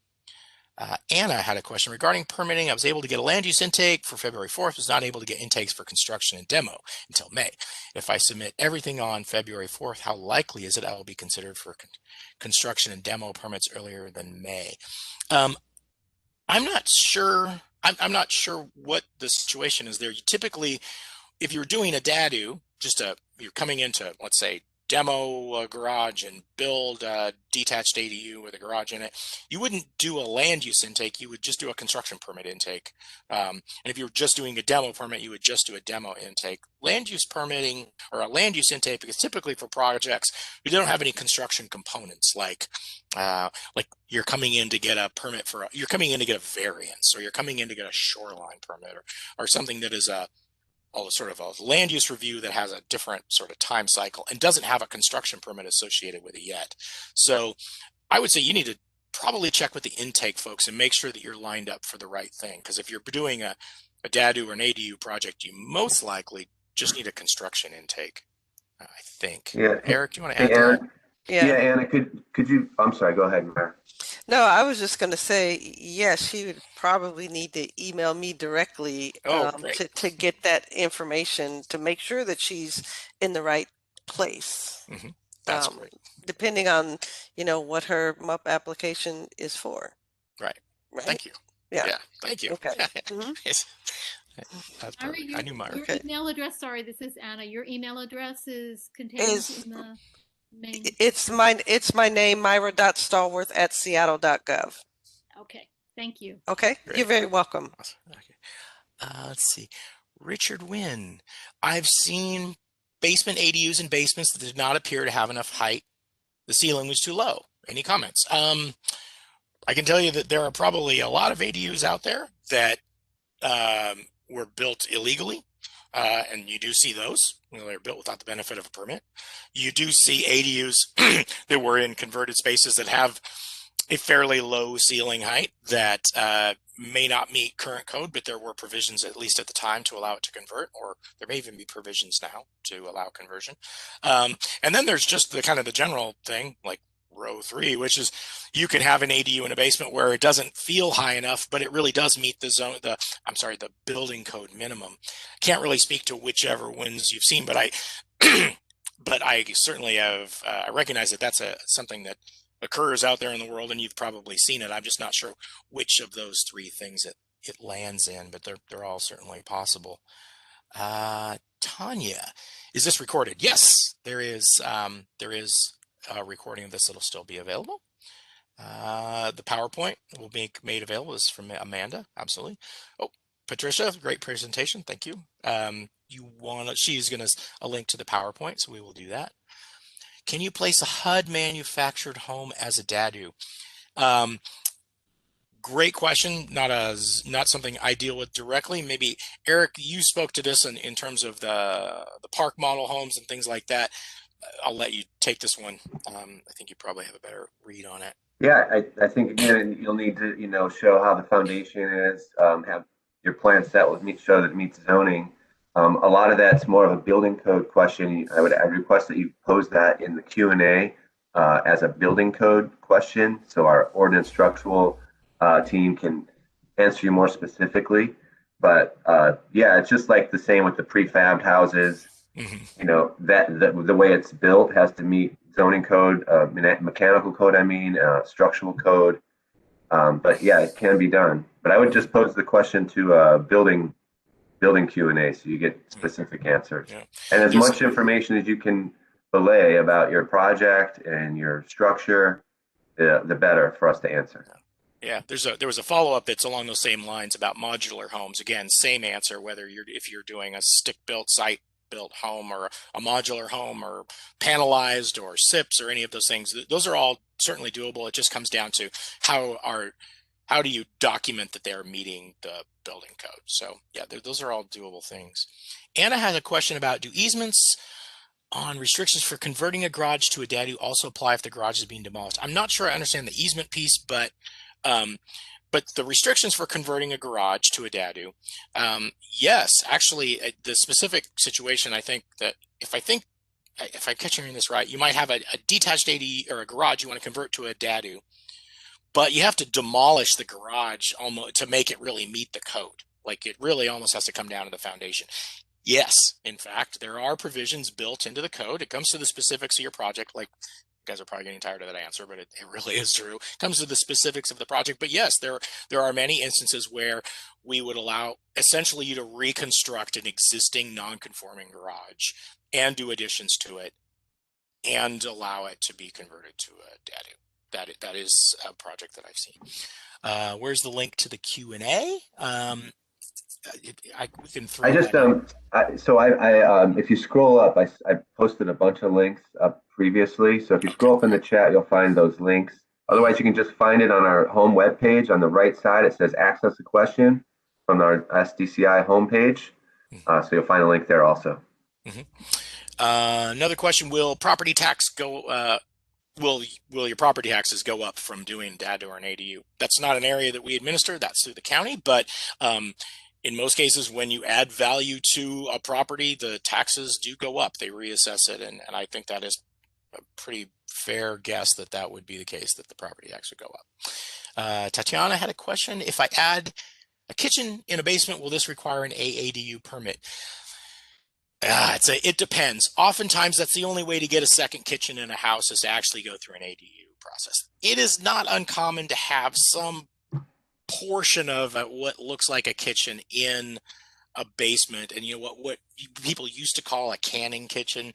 Anna had a question regarding permitting. I was able to get a land use intake for February 4th, was not able to get intakes for construction and demo until May. If I submit everything on February 4th, how likely is it I will be considered for construction and demo permits earlier than May? I'm not sure. I'm not sure what the situation is there. You typically, if you're doing a dadu, you're coming into, let's say, demo a garage and build a detached ADU with a garage in it, you wouldn't do a land use intake. You would just do a construction permit intake. And if you're just doing a demo permit, you would just do a demo intake. Land use permitting or a land use intake is typically for projects who don't have any construction components, like you're coming in to get a permit you're coming in to get a variance, or you're coming in to get a shoreline permit, or something that is a sort of a land use review that has a different sort of time cycle and doesn't have a construction permit associated with it yet. So I would say you need to probably check with the intake folks and make sure that you're lined up for the right thing. Because if you're doing a dadu or an ADU project, you most likely just need a construction intake, I think. Yeah. Eric, do you want to Hey, add to Anna. that? Yeah, Anna, could you, I'm sorry, go ahead, Mary. No, I was just going to say, yes, she would probably need to email me directly Great. to get that information to make sure that she's in the right place. That's great. Depending on, what her MUP application is for. Right. Right? Thank you. Yeah. Thank you. Okay. That's perfect. I knew my email address. Sorry, this is Anna. Your email address is contained in the main. It's my name, myra.stallworth@seattle.gov. Okay. Thank you. Okay. Great. You're very welcome. Awesome. Okay. Let's see. Richard Wynn. I've seen basement ADUs and basements that did not appear to have enough height. The ceiling was too low. Any comments? I can tell you that there are probably a lot of ADUs out there that were built illegally, and you do see those. They're built without the benefit of a permit. You do see ADUs that were in converted spaces that have a fairly low ceiling height that may not meet current code, but there were provisions, at least at the time, to allow it to convert, or there may even be provisions now to allow conversion. And then there's just the kind of the general thing, like row 3, which is you can have an ADU in a basement where it doesn't feel high enough, but it really does meet the building code minimum. Can't really speak to whichever ones you've seen, but I certainly have. I recognize that that's something that occurs out there in the world, and you've probably seen it. I'm just not sure which of those 3 things it lands in, but they're all certainly possible. Tanya, is this recorded? Yes, there is. There is a recording of this that'll still be available. The PowerPoint will be made available. This is from Amanda. Absolutely. Oh, Patricia, great presentation. Thank you. She's going to a link to the PowerPoint, so we will do that. Can you place a HUD manufactured home as a dadu? Great question. Not something I deal with directly. Maybe Eric, you spoke to this in terms of the park model homes and things like that. I'll let you take this one. I think you probably have a better read on it. Yeah, I think again, you'll need to, show how the foundation is, have your plan set with show that it meets zoning. A lot of that's more of a building code question. I request that you pose that in the Q&A as a building code question, so our ordinance structural team can answer you more specifically. But yeah, it's just like the same with the prefabbed houses. That the way it's built has to meet zoning code, mechanical code, structural code. But yeah, it can be done. But I would just pose the question to building Q&A so you get specific answers. Yeah. And as much information as you can relay about your project and your structure, the better for us to answer. Yeah, there was a follow-up that's along those same lines about modular homes. Again, same answer, if you're doing a stick-built, site-built home or a modular home or panelized or SIPs or any of those things. Those are all certainly doable. It just comes down to how do you document that they're meeting the building code. So yeah, those are all doable things. Anna has a question about, do easements on restrictions for converting a garage to a dadu also apply if the garage is being demolished? I'm not sure I understand the easement piece, but the restrictions for converting a garage to a dadu, yes, actually, the specific situation, I think that if I'm catching this right, you might have a detached AD or a garage you want to convert to a dadu, but you have to demolish the garage almost to make it really meet the code. Like it really almost has to come down to the foundation. Yes, in fact, there are provisions built into the code. It comes to the specifics of your project. Like, you guys are probably getting tired of that answer, but it really is true. It comes to the specifics of the project. But yes, there are many instances where we would allow essentially you to reconstruct an existing non-conforming garage and do additions to it and allow it to be converted to a dadu. That is a project that I've seen. Where's the link to the Q&A? We can throw I just that in. if you scroll up, I posted a bunch of links up previously. So if you scroll up in the chat, you'll find those links. Otherwise, you can just find it on our home webpage. On the right side, it says "Access a Question" from our SDCI homepage. So you'll find a link there also. Another question: will property tax go? Will your property taxes go up from doing dadu or an ADU? That's not an area that we administer. That's through the county, but in most cases, when you add value to a property, the taxes do go up. They reassess it, and I think that is a pretty fair guess that would be the case, that the property tax would go up. Tatiana had a question. If I add a kitchen in a basement, will this require an AADU permit? It depends. Oftentimes, that's the only way to get a second kitchen in a house is to actually go through an ADU process. It is not uncommon to have some portion of what looks like a kitchen in a basement, and what people used to call a canning kitchen.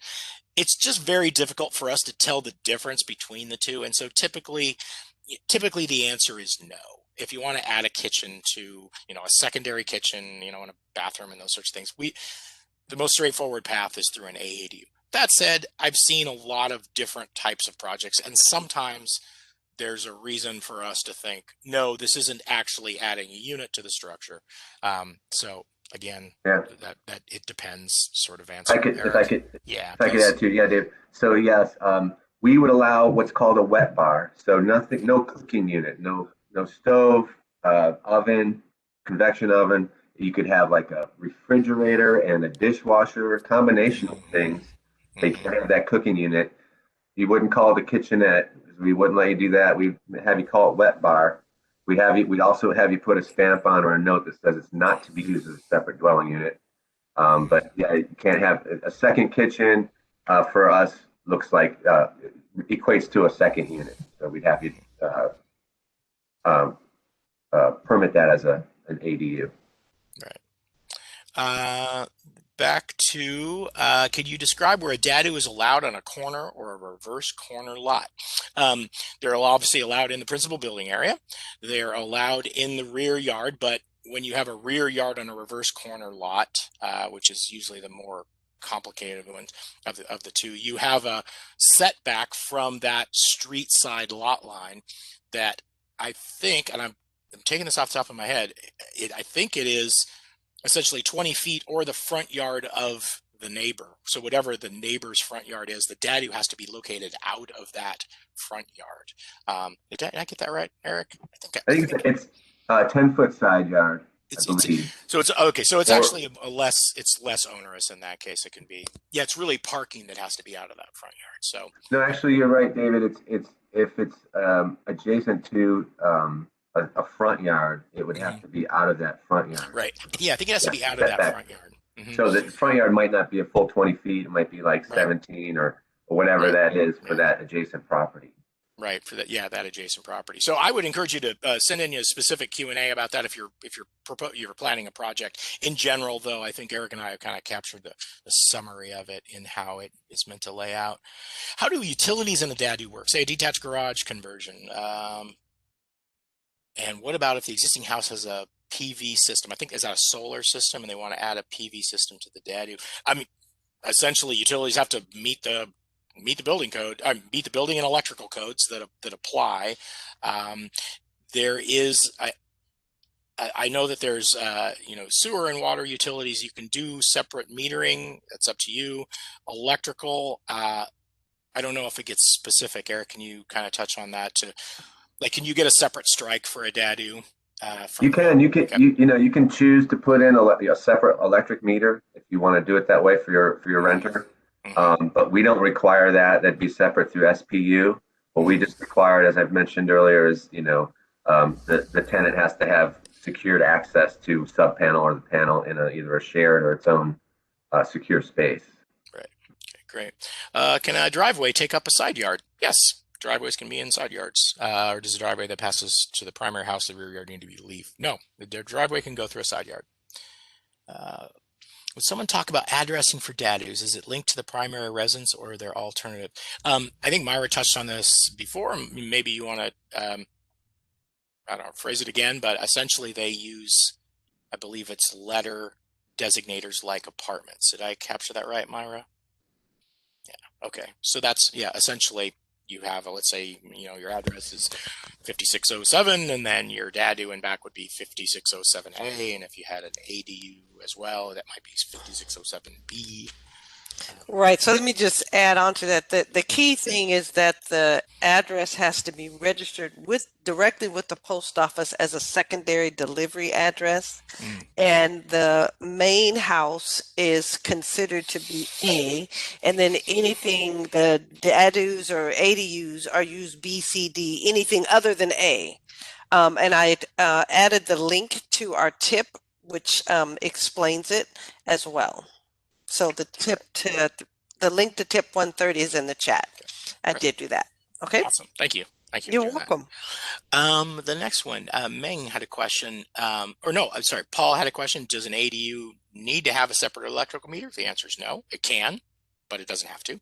It's just very difficult for us to tell the difference between the two, and so typically the answer is no. If you want to add a kitchen to a secondary kitchen, and a bathroom and those sorts of things, the most straightforward path is through an AADU. That said, I've seen a lot of different types of projects, and sometimes there's a reason for us to think, no, this isn't actually adding a unit to the structure. So again, that it depends sort of answer. If I could add to, Dave. So yes, we would allow what's called a wet bar. So nothing, no cooking unit, no stove, oven, convection oven. You could have like a refrigerator and a dishwasher, a combination of things. They can have that cooking unit. You wouldn't call it a kitchenette. We wouldn't let you do that. We'd have you call it wet bar. We'd also have you put a stamp on or a note that says it's not to be used as a separate dwelling unit. But yeah, you can't have a second kitchen. For us, looks like equates to a second unit. So we'd have you permit that as an ADU. Right. Back to, could you describe where a dadu is allowed on a corner or a reverse corner lot? They're obviously allowed in the principal building area. They're allowed in the rear yard, but when you have a rear yard on a reverse corner lot, which is usually the more complicated one of the two, you have a setback from that street side lot line that I think, and I'm taking this off the top of my head, I think it is essentially 20 feet or the front yard of the neighbor. So whatever the neighbor's front yard is, the dadu has to be located out of that front yard. Did I get that right, Eric? I think it's a 10-foot side yard, I believe. So it's okay. So it's Or- actually it's less onerous in that case. It can be, yeah, it's really parking that has to be out of that front yard. So No, actually, you're right, David. It's if it's adjacent to a front yard, it would have to be out of that front yard. right. Yeah, I think it has to be out of that front yard. So the front yard might not be a full 20 feet. It might be like 17 or whatever that is for that adjacent property. Right, for that, yeah, that adjacent property. So I would encourage you to send in a specific Q&A about that if you're planning a project. In general, though, I think Eric and I have kind of captured the summary of it in how it is meant to lay out. How do utilities in the dadu work? Say a detached garage conversion. And what about if the existing house has a PV system? I think, is that a solar system, and they want to add a PV system to the dadu? I mean, essentially, utilities have to meet the building code, meet the building and electrical codes that apply. There is, I know that there's, sewer and water utilities. You can do separate metering. That's up to you. Electrical, I don't know if it gets specific. Eric, can you kind of touch on that? Can you get a separate strike for a dadu? You can you can choose to put in a separate electric meter if you want to do it that way for your renter. But we don't require that. That'd be separate through SPU. What we just require, as I've mentioned earlier, is the tenant has to have secured access to sub panel or the panel in either a shared or its own secure space. Right. Okay, great. Can a driveway take up a side yard? Yes. Driveways can be in side yards. Or does a driveway that passes to the primary house, the rear yard, need to be leave? No, their driveway can go through a side yard. Would someone talk about addressing for dadus? Is it linked to the primary residence or are there alternative? I think Myra touched on this before. Maybe you want to, I don't know, phrase it again, but essentially they use, I believe it's letter designators like apartments. Did I capture that right, Myra? Yeah. Okay. So that's, yeah, essentially you have, let's say, your address is 5607 and then your dadu in back would be 5607A. And if you had an ADU as well, that might be 5607B. Right. So let me just add on to that. The key thing is that the address has to be registered directly with the post office as a secondary delivery address. And the main house is considered to be A. And then anything, the dadus or ADUs are used B, C, D, anything other than A. And I added the link to our tip, which explains it as well. So the link to tip 130 is in the chat. I did do that. Okay. Awesome. Thank you. Thank you. You're welcome. The next one, Meng had a question, Paul had a question. Does an ADU need to have a separate electrical meter? The answer is no. It can, but it doesn't have to.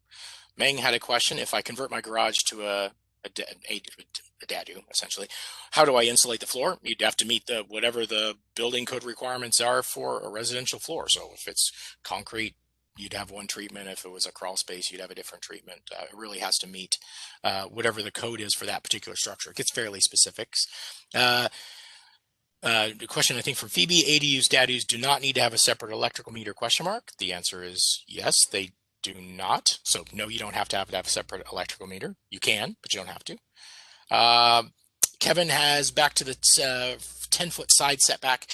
Meng had a question. If I convert my garage to a dadu, essentially, how do I insulate the floor? You'd have to meet whatever the building code requirements are for a residential floor. So if it's concrete, you'd have one treatment. If it was a crawl space, you'd have a different treatment. It really has to meet whatever the code is for that particular structure. It gets fairly specifics. The question, I think, from Phoebe: ADUs, dadus do not need to have a separate electrical meter? The answer is yes, they do not. So no, you don't have to have a separate electrical meter. You can, but you don't have to. Kevin has back to the 10-foot side setback.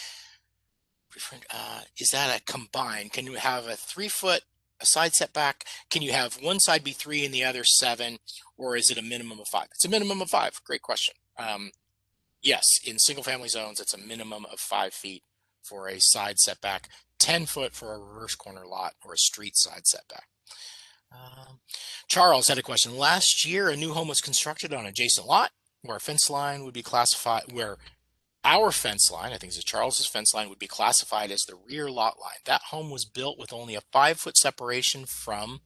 Is that a combined? Can you have a 3-foot side setback? Can you have one side be 3 and the other 7, or is it a minimum of 5? It's a minimum of 5. Great question. Yes, in single-family zones, it's a minimum of 5 feet for a side setback, 10 foot for a reverse corner lot or a street side setback. Charles had a question. Last year, a new home was constructed on an adjacent lot where a fence line would be classified, where our fence line, I think it's Charles's fence line, would be classified as the rear lot line. That home was built with only a 5-foot separation from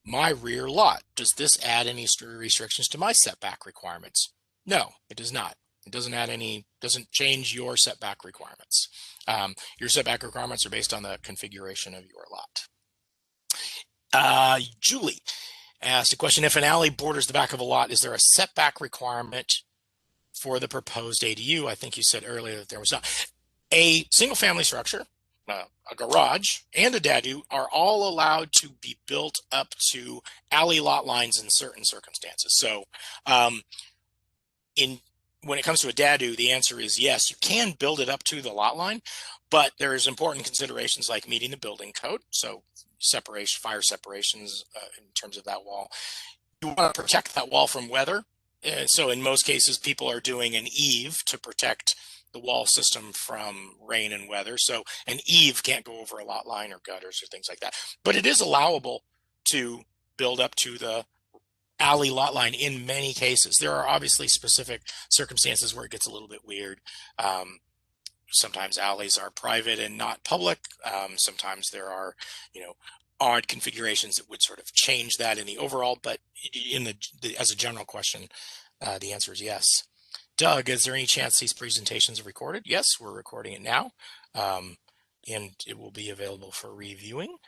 my rear lot. Does this add any restrictions to my setback requirements? No, it does not. It doesn't change your setback requirements. Your setback requirements are based on the configuration of your lot. Julie asked a question. If an alley borders the back of a lot, is there a setback requirement for the proposed ADU, I think you said earlier that there was not a single family structure, a garage, and a dadu are all allowed to be built up to alley lot lines in certain circumstances. So when it comes to a dadu, the answer is yes, you can build it up to the lot line, but there's important considerations like meeting the building code. So separation, fire separations in terms of that wall. You want to protect that wall from weather. So in most cases, people are doing an eave to protect the wall system from rain and weather. So an eave can't go over a lot line or gutters or things like that. But it is allowable to build up to the alley lot line in many cases. There are obviously specific circumstances where it gets a little bit weird. Sometimes alleys are private and not public. Sometimes there are, odd configurations that would sort of change that in the overall, but as a general question, the answer is yes. Doug, is there any chance these presentations are recorded? Yes, we're recording it now, and it will be available for reviewing.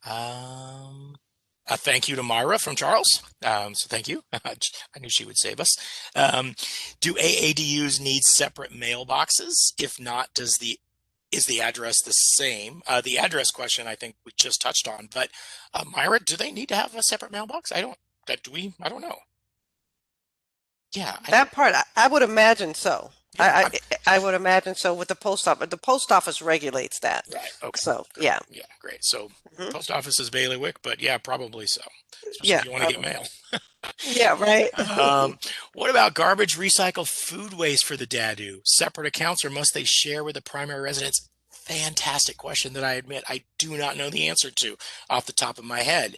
A thank you to Myra from Charles. So thank you. I knew she would save us. Do AADUs need separate mailboxes? If not, is the address the same? The address question I think we just touched on, but Myra, do they need to have a separate mailbox? I don't know. Yeah. That part, I would imagine so. Yeah, I would imagine so with the post office. The post office regulates that. Right. Okay. So, great. yeah. Yeah, great. So Mhm. post office is bailiwick, but yeah, probably so. Especially Yeah, if you want to get mail. Yeah, right. What about garbage, recycle, food waste for the dadu? Separate accounts or must they share with the primary residence? Fantastic question that I admit I do not know the answer to off the top of my head.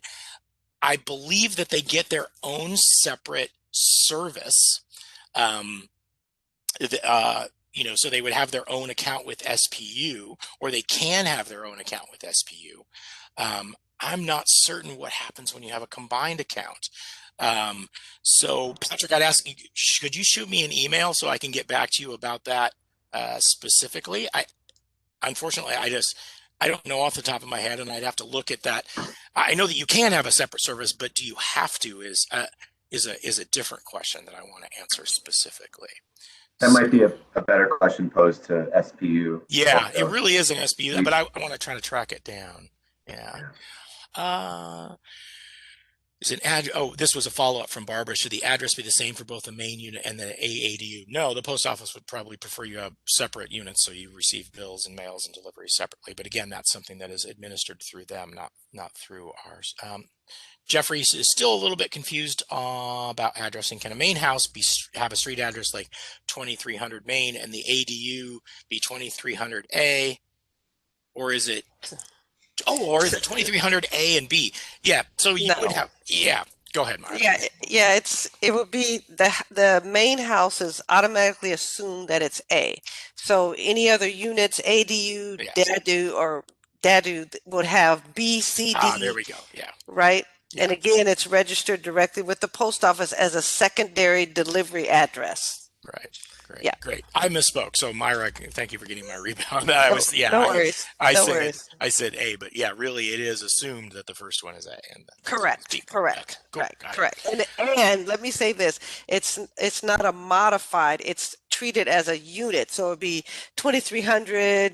I believe that they get their own separate service. So they would have their own account with SPU, or they can have their own account with SPU. I'm not certain what happens when you have a combined account. So Patrick, I'd ask you, could you shoot me an email so I can get back to you about that specifically? Unfortunately, I don't know off the top of my head, and I'd have to look at that. I know that you can have a separate service, but do you have to is a different question that I want to answer specifically. That might be a better question posed to SPU. Yeah, also. it really is an SPU, but I want to try to track it down. Yeah. This was a follow-up from Barbara. Should the address be the same for both the main unit and the AADU? No, the post office would probably prefer you have separate units so you receive bills and mails and deliveries separately. But again, that's something that is administered through them, not through ours. Jeffrey is still a little bit confused about addressing. Can a main house have a street address like 2300 Main and the ADU be 2300A? Or is it 2300 A and B? Yeah. So you would have, go ahead, Mark. Yeah, it would be the main house is automatically assumed that it's A. So any other units, ADU, dadu would have B, C, D. There we go. Yeah. Right? Yeah. And again, it's registered directly with the post office as a secondary delivery address. Right. Great. Yeah. Great. I misspoke. So Myra, thank you for getting my rebound. No worries. I said A, but yeah, really it is assumed that the first one is A. And Correct. Cool. Correct. And let me say this, it's not a modified, it's treated as a unit. So it'd be 2300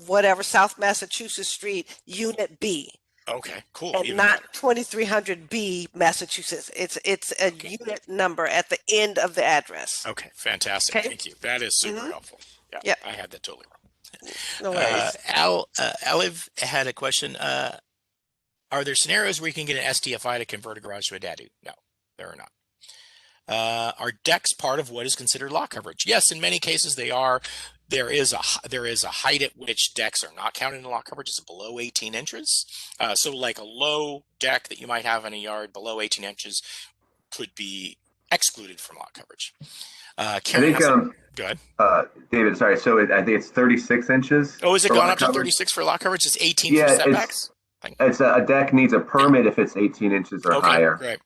whatever South Massachusetts Street, Unit B. Okay, cool. And Even not better. 2300B Massachusetts. It's a unit number at the end of the address. Okay, fantastic. Okay. Thank you. That is super helpful. Yeah, Yep. I had that totally wrong. No worries. Aliv had a question. Are there scenarios where you can get an STFI to convert a garage to a dadu? No, there are not. Are decks part of what is considered lot coverage? Yes, in many cases they are. There is a height at which decks are not counted in lot coverage. It's below 18 inches. So like a low deck that you might have in a yard below 18 inches could be excluded from lot coverage. Go ahead. David, sorry. So I think it's 36 inches. Oh, is it for gone lot up to coverage? 36 for lot coverage? It's 18 for setbacks? It's a deck needs a permit if it's 18 inches or higher. Great.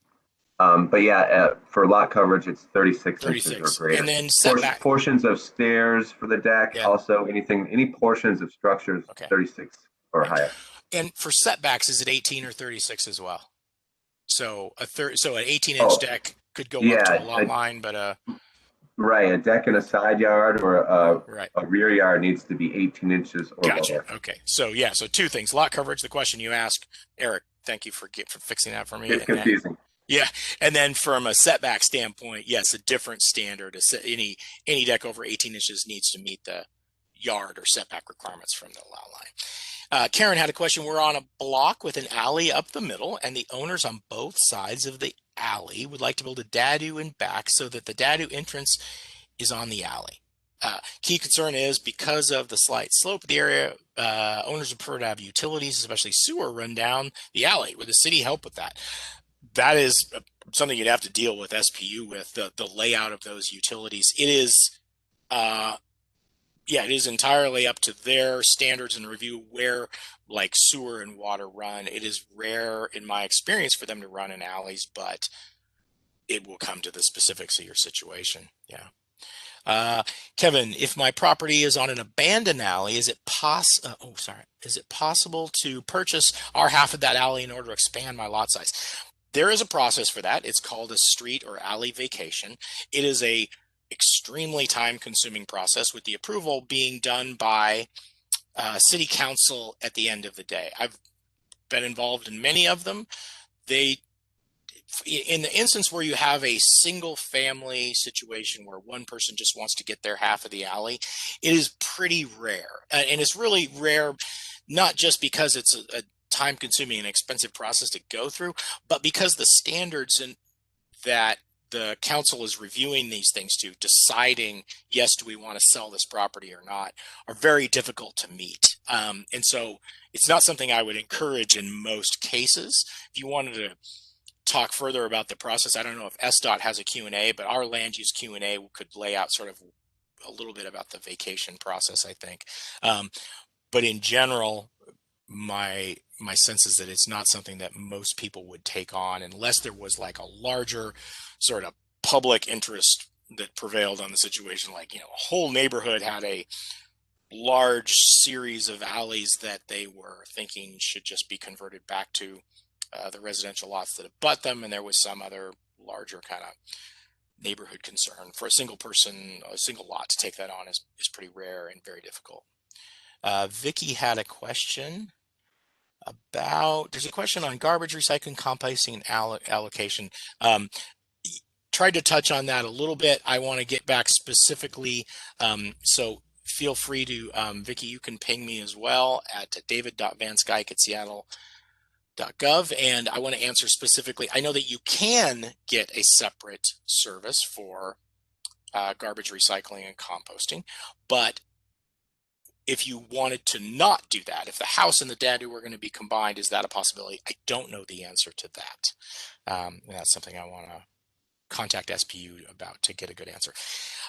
But yeah, for lot coverage, it's 36 inches or greater. And then setback. Portions of stairs for the deck, also any portions of structures, 36 or higher. And for setbacks, is it 18 or 36 as well? So an 18-inch deck could go up to a lot line, but Right, a deck in a side yard or Right. a rear yard needs to be 18 inches or Gotcha. lower. Okay. So yeah, so two things. Lot coverage, the question you asked, Eric, thank you for fixing that for me. It's confusing. Yeah, and then from a setback standpoint, yes, a different standard. Any deck over 18 inches needs to meet the yard or setback requirements from the lot line. Karen had a question. We're on a block with an alley up the middle, and the owners on both sides of the alley would like to build a dadu in back so that the dadu entrance is on the alley. Key concern is because of the slight slope of the area, owners would prefer to have utilities, especially sewer, run down the alley. Would the city help with that? That is something you'd have to deal with SPU with the layout of those utilities. It is, it is entirely up to their standards and review where like sewer and water run. It is rare in my experience for them to run in alleys, but it will come to the specifics of your situation. Yeah. Kevin, if my property is on an abandoned alley, is it possible to purchase our half of that alley in order to expand my lot size? There is a process for that. It's called a street or alley vacation. It is a extremely time-consuming process, with the approval being done by city council at the end of the day. I've been involved in many of them. In the instance where you have a single family situation where one person just wants to get their half of the alley, it is pretty rare. And it's really rare, not just because it's a time-consuming and expensive process to go through, but because the standards that the council is reviewing these things to, deciding, yes, do we want to sell this property or not, are very difficult to meet. And so it's not something I would encourage in most cases. If you wanted to talk further about the process, I don't know if SDOT has a Q&A, but our land use Q&A could lay out sort of a little bit about the vacation process, I think. But in general, my sense is that it's not something that most people would take on unless there was like a larger sort of public interest that prevailed on the situation. Like, a whole neighborhood had a large series of alleys that they were thinking should just be converted back to the residential lots that abut them, and there was some other larger kind of neighborhood concern. For a single lot to take that on is pretty rare and very difficult. Vicky had a question there's a question on garbage recycling, composting, and allocation. Tried to touch on that a little bit. I want to get back specifically. So feel free to, Vicky, you can ping me as well at david.vanskyke@seattle.gov. And I want to answer specifically. I know that you can get a separate service for garbage recycling and composting, but if you wanted to not do that, if the house and the dadu were going to be combined, is that a possibility? I don't know the answer to that. And that's something I want to contact SPU about to get a good answer.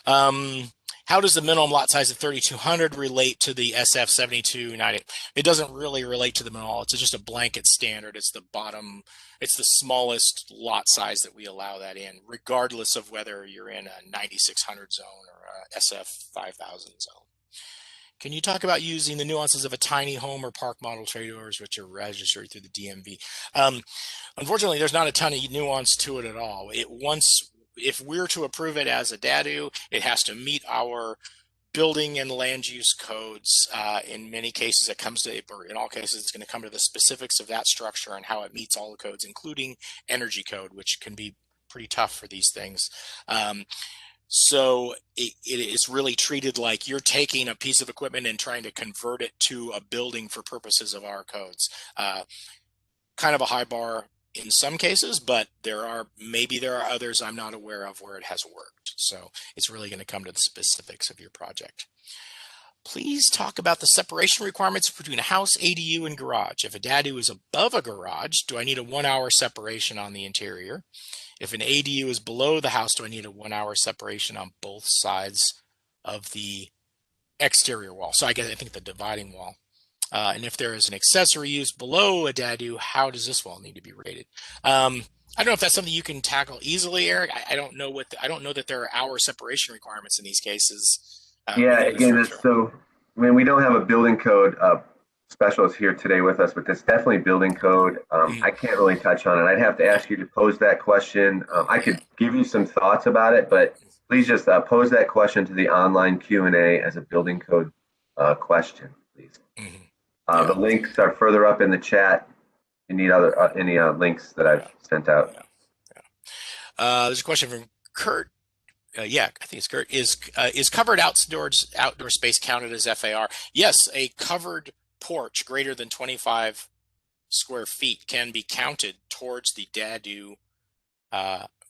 How does the minimum lot size of 3,200 relate to the SF 7290? It doesn't really relate to them at all. It's just a blanket standard. It's the bottom, it's the smallest lot size that we allow that in, regardless of whether you're in a 9600 zone or a SF 5000 zone. Can you talk about using the nuances of a tiny home or park model trade-orders, which are registered through the DMV? Unfortunately, there's not a ton of nuance to it at all. If we're to approve it as a dadu, it has to meet our building and land use codes. In many cases, or in all cases, it's going to come to the specifics of that structure and how it meets all the codes, including energy code, which can be pretty tough for these things. So it is really treated like you're taking a piece of equipment and trying to convert it to a building for purposes of our codes. Kind of a high bar in some cases, but maybe there are others I'm not aware of where it has worked. So it's really going to come to the specifics of your project. Please talk about the separation requirements between a house, ADU, and garage. If a dadu is above a garage, do I need a 1 hour separation on the interior? If an ADU is below the house, do I need a 1 hour separation on both sides of the exterior wall? So I think the dividing wall. And if there is an accessory use below a dadu, how does this wall need to be rated? I don't know if that's something you can tackle easily, Eric. I don't know that there are hour separation requirements in these cases. So when we don't have a building code specialist here today with us, but that's definitely building code. I can't really touch on it. I'd have to ask you to pose that question. I could give you some thoughts about it, but please just pose that question to the online Q&A as a building code question, please. Mhm. The links are further up in the chat. You need other any links that I've sent out. There's a question from Kurt. Yeah, I think it's Kurt. Is covered outdoor space counted as FAR? Yes, a covered porch greater than 25 square feet can be counted towards the DADU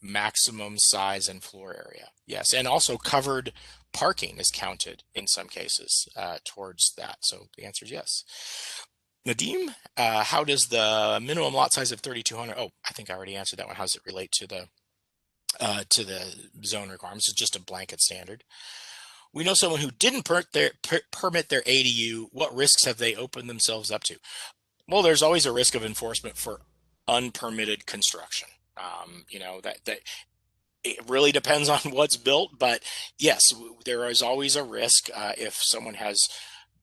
maximum size and floor area. Yes, and also covered parking is counted in some cases towards that. So the answer is yes. Nadim, how does the minimum lot size of 3,200? Oh, I think I already answered that one. How does it relate to the zone requirements? It's just a blanket standard. We know someone who didn't permit their ADU. What risks have they opened themselves up to? Well, there's always a risk of enforcement for unpermitted construction. You know, that it really depends on what's built, but yes, there is always a risk if someone has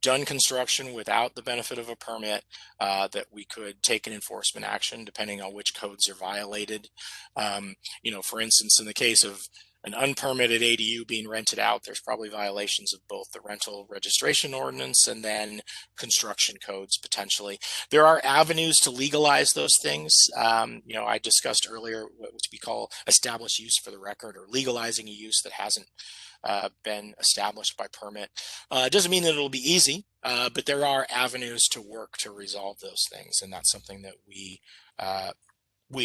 done construction without the benefit of a permit, that we could take an enforcement action depending on which codes are violated. You know, for instance, in the case of an unpermitted ADU being rented out, there's probably violations of both the rental registration ordinance and then construction codes potentially. There are avenues to legalize those things. You know, I discussed earlier what we call established use for the record, or legalizing a use that hasn't been established by permit. It doesn't mean that it'll be easy, but there are avenues to work to resolve those things, and that's something that we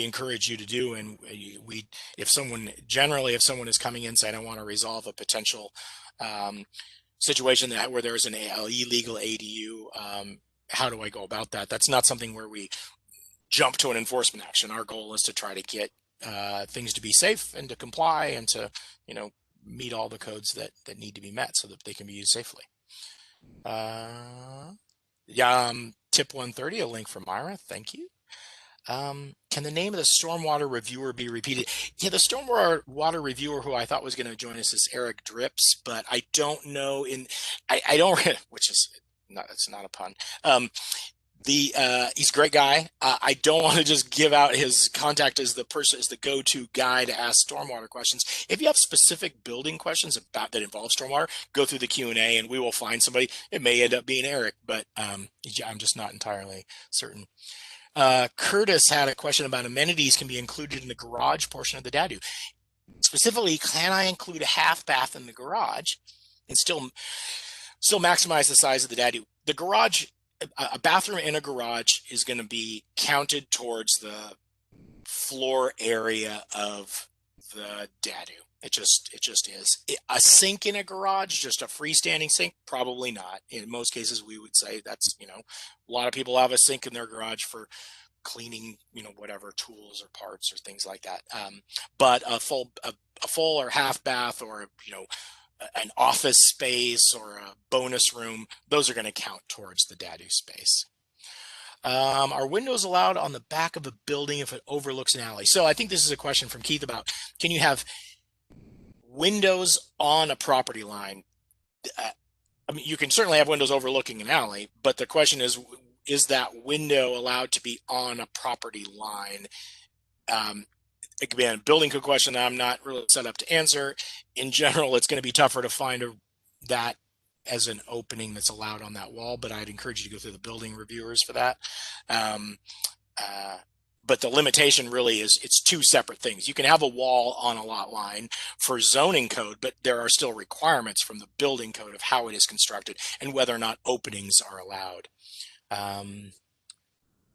encourage you to do. And if someone is coming in saying, I want to resolve a potential situation where there's an illegal ADU, how do I go about that? That's not something where we jump to an enforcement action. Our goal is to try to get things to be safe and to comply and to, you know, meet all the codes that need to be met so that they can be used safely. Tip 130, a link from Myra. Thank you. Can the name of the stormwater reviewer be repeated? Yeah, the stormwater reviewer who I thought was going to join us is Eric Drips, but I don't know I don't, which is not, it's not a pun. He's a great guy. I don't want to just give out his contact as the go-to guy to ask stormwater questions. If you have specific building questions that involve stormwater, go through the Q&A and we will find somebody. It may end up being Eric, but I'm just not entirely certain. Curtis had a question about amenities can be included in the garage portion of the DADU. Specifically, can I include a half bath in the garage and still maximize the size of the DADU? The garage, a bathroom in a garage is going to be counted towards the floor area of the DADU. It just is. A sink in a garage, just a freestanding sink, probably not. In most cases, we would say that's, you know, a lot of people have a sink in their garage for cleaning, you know, whatever tools or parts or things like that. But a full or half bath, or, you know, an office space or a bonus room, those are going to count towards the DADU space. Are windows allowed on the back of a building if it overlooks an alley? So I think this is a question from Keith about, can you have windows on a property line? I mean, you can certainly have windows overlooking an alley, but the question is that window allowed to be on a property line? It could be a building code question that I'm not really set up to answer. In general, it's going to be tougher to find that as an opening that's allowed on that wall, but I'd encourage you to go through the building reviewers for that. But the limitation really is, it's two separate things. You can have a wall on a lot line for zoning code, but there are still requirements from the building code of how it is constructed and whether or not openings are allowed.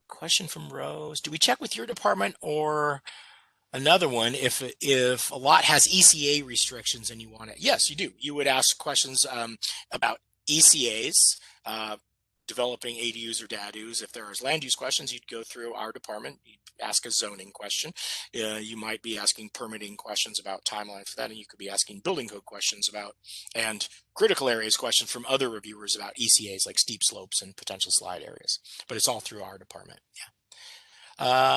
Question from Rose. Do we check with your department or another one if a lot has ECA restrictions and you want it? Yes, you do. You would ask questions about ECAs, developing ADUs or DADUs. If there is land use questions, you'd go through our department, you'd ask a zoning question. You might be asking permitting questions about timeline for that, and you could be asking building code questions about, and critical areas questions from other reviewers about ECAs like steep slopes and potential slide areas. But it's all through our department. Yeah.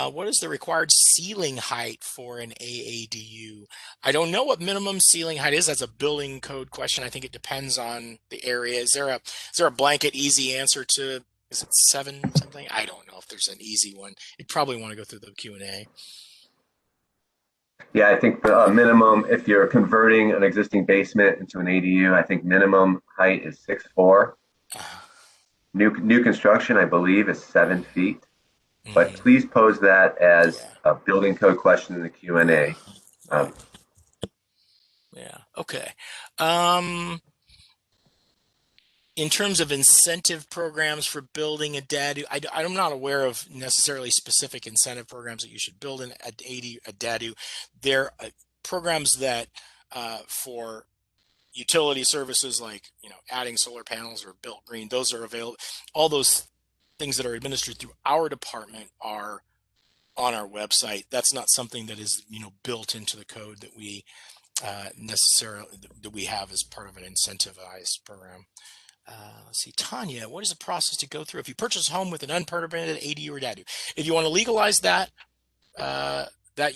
What is the required ceiling height for an AADU? I don't know what minimum ceiling height is. That's a building code question. I think it depends on the area. Is there a blanket easy answer to, is it 7 something? I don't know if there's an easy one. You'd probably want to go through the Q&A. Yeah, I think the minimum, if you're converting an existing basement into an ADU, I think minimum height is 6'4". Uh, New construction, I believe, is 7 feet. But mhm. please pose that as Yeah. a building code question in the Q&A. Right. Um, Yeah. Okay. Um, in terms of incentive programs for building a DADU, I'm not aware of necessarily specific incentive programs that you should build in a DADU. There are programs that for utility services like adding solar panels or built green, those are available. All those things that are administered through our department are on our website. That's not something that is built into the code that we necessarily that we have as part of an incentivized program. Let's see, Tanya, what is the process to go through if you purchase a home with an unpermitted ADU or DADU? If you want to legalize that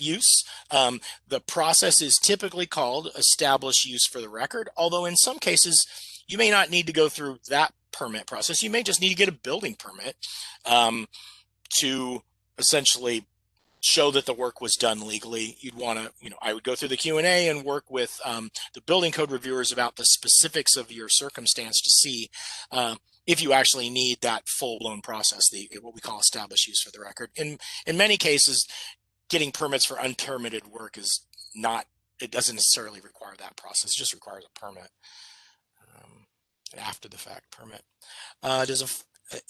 use, the process is typically called establish use for the record, although in some cases you may not need to go through that permit process. You may just need to get a building permit to essentially show that the work was done legally. You'd want to, I would go through the Q&A and work with the building code reviewers about the specifics of your circumstance to see if you actually need that full-blown process, what we call established use for the record. In many cases, getting permits for unpermitted work is not, it doesn't necessarily require that process. It just requires a permit, an after the fact permit.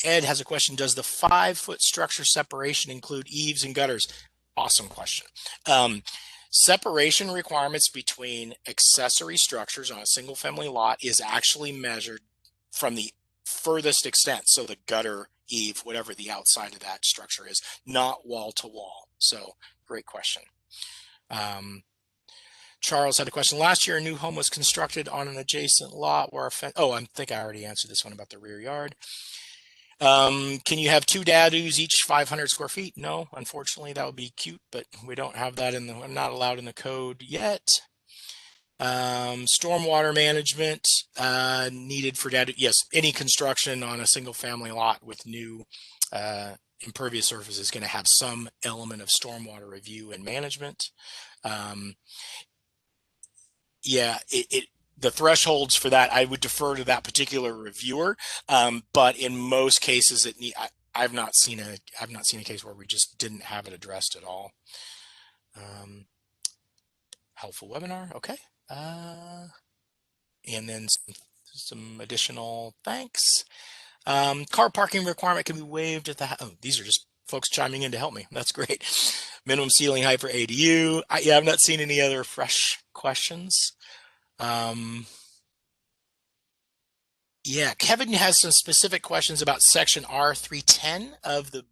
Ed has a question. Does the 5-foot structure separation include eaves and gutters? Awesome question. Separation requirements between accessory structures on a single family lot is actually measured from the furthest extent. So the gutter, eave, whatever the outside of that structure is, not wall to wall. So great question. Charles had a question. Last year, a new home was constructed on an adjacent lot where a fence. Oh, I think I already answered this one about the rear yard. Can you have 2 DADUs each 500 square feet? No, unfortunately, that would be cute, but we don't have that I'm not allowed in the code yet. Stormwater management needed for DADU. Yes, any construction on a single family lot with new impervious surface is going to have some element of stormwater review and management. Yeah, the thresholds for that, I would defer to that particular reviewer. But in most cases, I've not seen a case where we just didn't have it addressed at all. Helpful webinar, okay. And then some additional thanks. Car parking requirement can be waived at the. Oh, these are just folks chiming in to help me. That's great. Minimum ceiling height for ADU. Yeah, I've not seen any other fresh questions. Yeah, Kevin has some specific questions about section R310 of the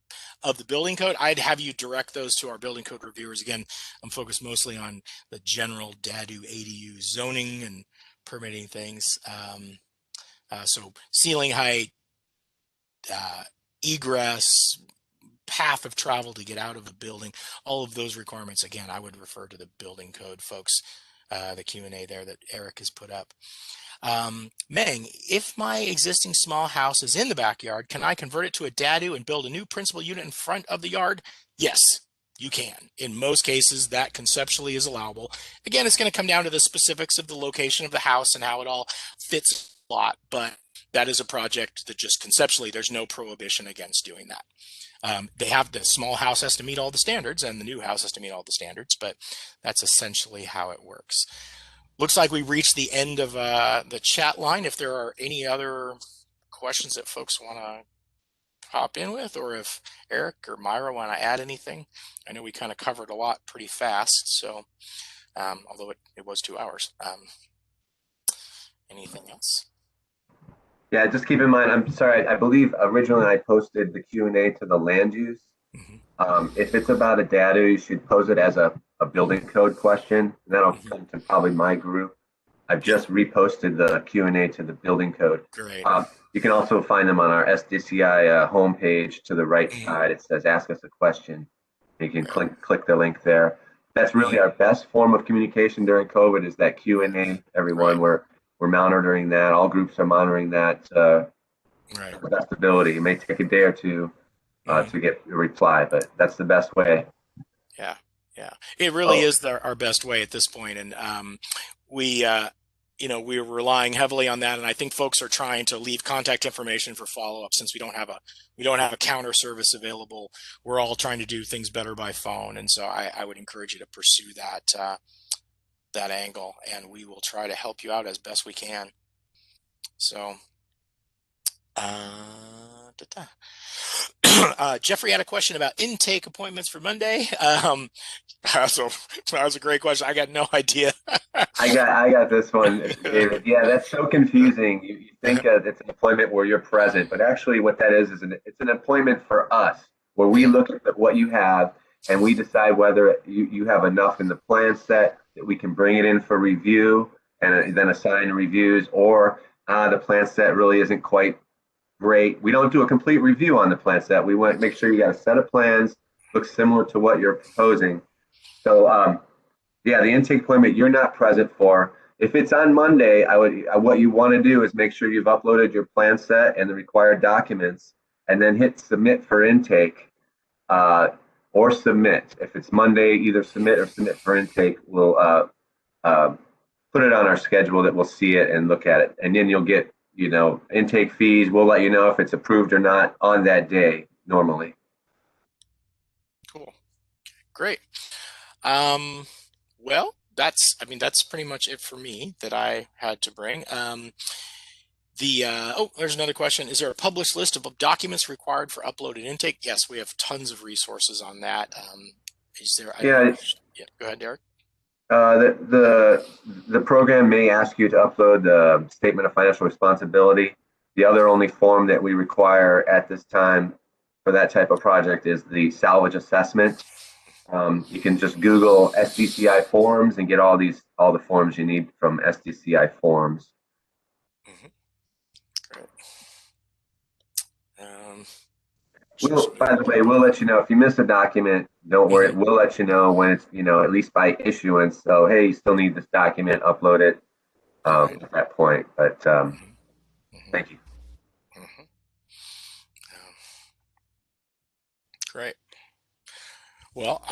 building code. I'd have you direct those to our building code reviewers. Again, I'm focused mostly on the general DADU, ADU zoning and permitting things. So ceiling height, egress, path of travel to get out of a building, all of those requirements, again, I would refer to the building code folks, the Q&A there that Eric has put up. Meng, if my existing small house is in the backyard, can I convert it to a DADU and build a new principal unit in front of the yard? Yes, you can. In most cases, that conceptually is allowable. Again, it's going to come down to the specifics of the location of the house and how it all fits a lot, but that is a project that just conceptually, there's no prohibition against doing that. They have the small house has to meet all the standards and the new house has to meet all the standards, but that's essentially how it works. Looks like we reached the end of the chat line. If there are any other questions that folks want to hop in with, or if Eric or Myra want to add anything, I know we kind of covered a lot pretty fast. So, although it was 2 hours, anything else? Yeah, just keep in mind, I'm sorry, I believe originally I posted the Q&A to the land use. If it's about a data, you should pose it as a building code question. And that'll come to probably my group. I've just reposted the Q&A to the building code. Great. You can also find them on our SDCI homepage to the right side. It says ask us a question. You can click the link there. That's really our best form of communication during COVID is that Q&A, everyone. We're monitoring that. All groups are monitoring that to the best ability. It may take a day or two to get a reply, but that's the best way. Yeah. Yeah, it really Oh, is our best way at this point, and we, we're relying heavily on that, and I think folks are trying to leave contact information for follow up since we don't have a counter service available. We're all trying to do things better by phone, and so I would encourage you to pursue that angle, and we will try to help you out as best we can. So. Da-da. Jeffrey had a question about intake appointments for Monday. So that was a great question. I got no idea. I got this one, David. Yeah, that's so confusing. You think it's an appointment where you're present, but actually, what that is it's an appointment for us where we look at what you have and we decide whether you have enough in the plan set that we can bring it in for review and then assign reviews, or the plan set really isn't quite great. We don't do a complete review on the plan set. We want to make sure you got a set of plans looks similar to what you're proposing. So yeah, the intake appointment you're not present for. If it's on Monday, what you want to do is make sure you've uploaded your plan set and the required documents, and then hit submit for intake, or submit. If it's Monday, either submit or submit for intake. We'll put it on our schedule that we'll see it and look at it, and then you'll get intake fees. We'll let you know if it's approved or not on that day normally. Cool. Great. Well, that's pretty much it for me that I had to bring. There's another question. Is there a published list of documents required for uploaded intake? Yes, we have tons of resources on that. Is there? Yeah. Yeah. Go ahead, Derek. The program may ask you to upload the statement of financial responsibility. The other only form that we require at this time for that type of project is the salvage assessment. You can just Google SDCI forms and get all the forms you need from SDCI forms. Great. By the way, we'll let you know if you miss a document. Don't worry, we'll let you know when it's at least by issuance. So hey, you still need this document, upload it at that point. But thank you. Great. Well,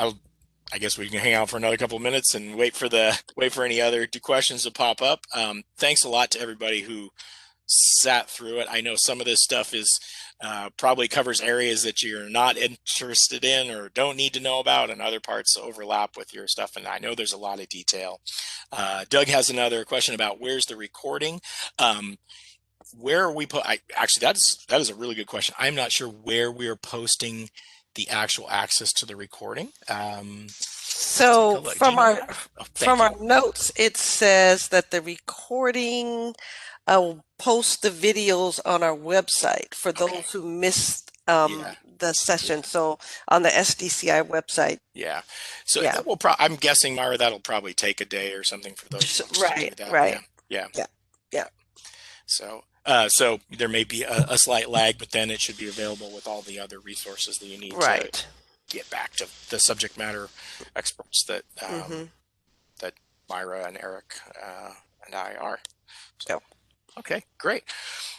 I guess we can hang out for another couple of minutes and wait for any other questions to pop up. Thanks a lot to everybody who sat through it. I know some of this stuff is probably covers areas that you're not interested in or don't need to know about, and other parts overlap with your stuff. And I know there's a lot of detail. Doug has another question about where's the recording. Where are we actually, that is a really good question. I'm not sure where we are posting the actual access to the recording. So from our notes, it says that the recording will post the videos on our website for those who missed the session. So on the SDCI website. Yeah. So that will I'm guessing, Myra, that'll probably take a day or something for those folks to do that. Right. Yeah. So there may be a slight lag, but then it should be available with all the other resources that you need to get back to the subject matter experts that that Myra and Eric and I are. So, okay, great.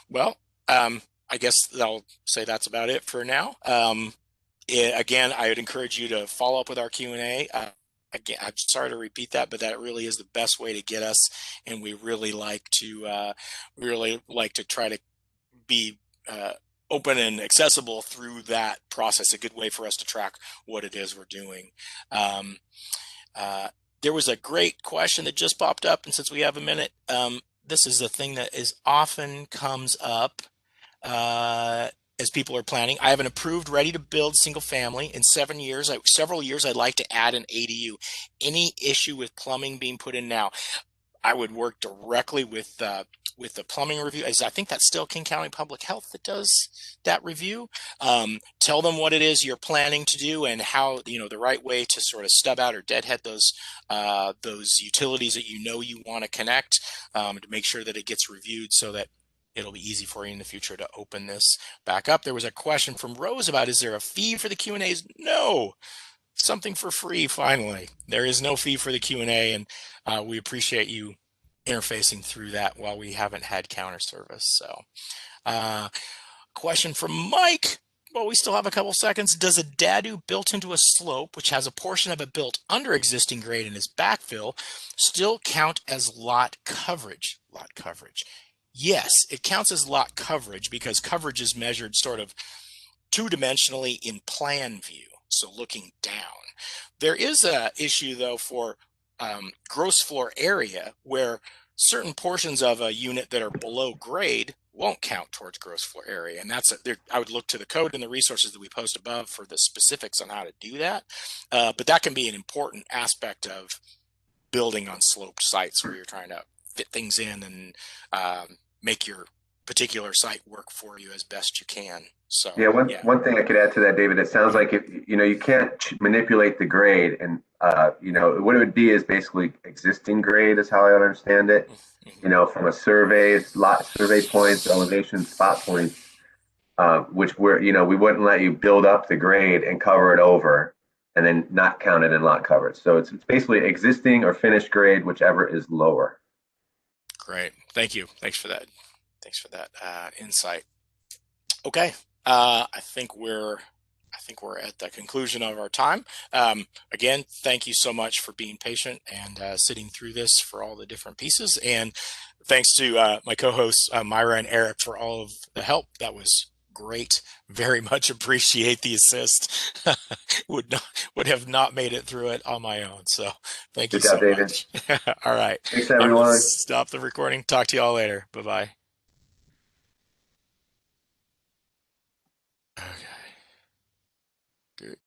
Well, I guess I'll say that's about it for now. Again, I would encourage you to follow up with our Q&A. Again, I'm sorry to repeat that, but that really is the best way to get us, and we really like to try to be open and accessible through that process. A good way for us to track what it is we're doing. There was a great question that just popped up, and since we have a minute, this is the thing that often comes up as people are planning. I have an approved, ready to build single family in several years. I'd like to add an ADU. Any issue with plumbing being put in now? I would work directly with the plumbing review. I think that's still King County Public Health that does that review. Tell them what it is you're planning to do and how, the right way to sort of stub out or deadhead those utilities that you want to connect, to make sure that it gets reviewed so that it'll be easy for you in the future to open this back up. There was a question from Rose about, is there a fee for the Q&As? No. Something for free, finally. There is no fee for the Q&A, and we appreciate you interfacing through that while we haven't had counter service. So, question from Mike. Well, we still have a couple seconds. Does a dadu built into a slope, which has a portion of it built under existing grade and is backfill, still count as lot coverage? Lot coverage. Yes, it counts as lot coverage because coverage is measured sort of two-dimensionally in plan view, so looking down. There is a issue though for gross floor area where certain portions of a unit that are below grade won't count towards gross floor area, and I would look to the code and the resources that we post above for the specifics on how to do that. But that can be an important aspect of building on sloped sites where you're trying to fit things in and make your particular site work for you as best you can. So Yeah, one thing I could add to that, David, it sounds like if you can't manipulate the grade, and what it would be is basically existing grade is how I understand it. From a lot survey points, elevation, spot points, which we wouldn't let you build up the grade and cover it over, and then not count it in lot coverage. So it's basically existing or finished grade, whichever is lower. Great, thank you. Thanks for that. Thanks for that insight. Okay. I think we're at the conclusion of our time. Again, thank you so much for being patient and sitting through this for all the different pieces. And thanks to my co-hosts, Myra and Eric, for all of the help. That was great. Very much appreciate the assist. would have not made it through it on my own. So thank you so much. All right. Thanks, everyone. Stop the recording. Talk to you all later. Bye-bye. Okay. Good.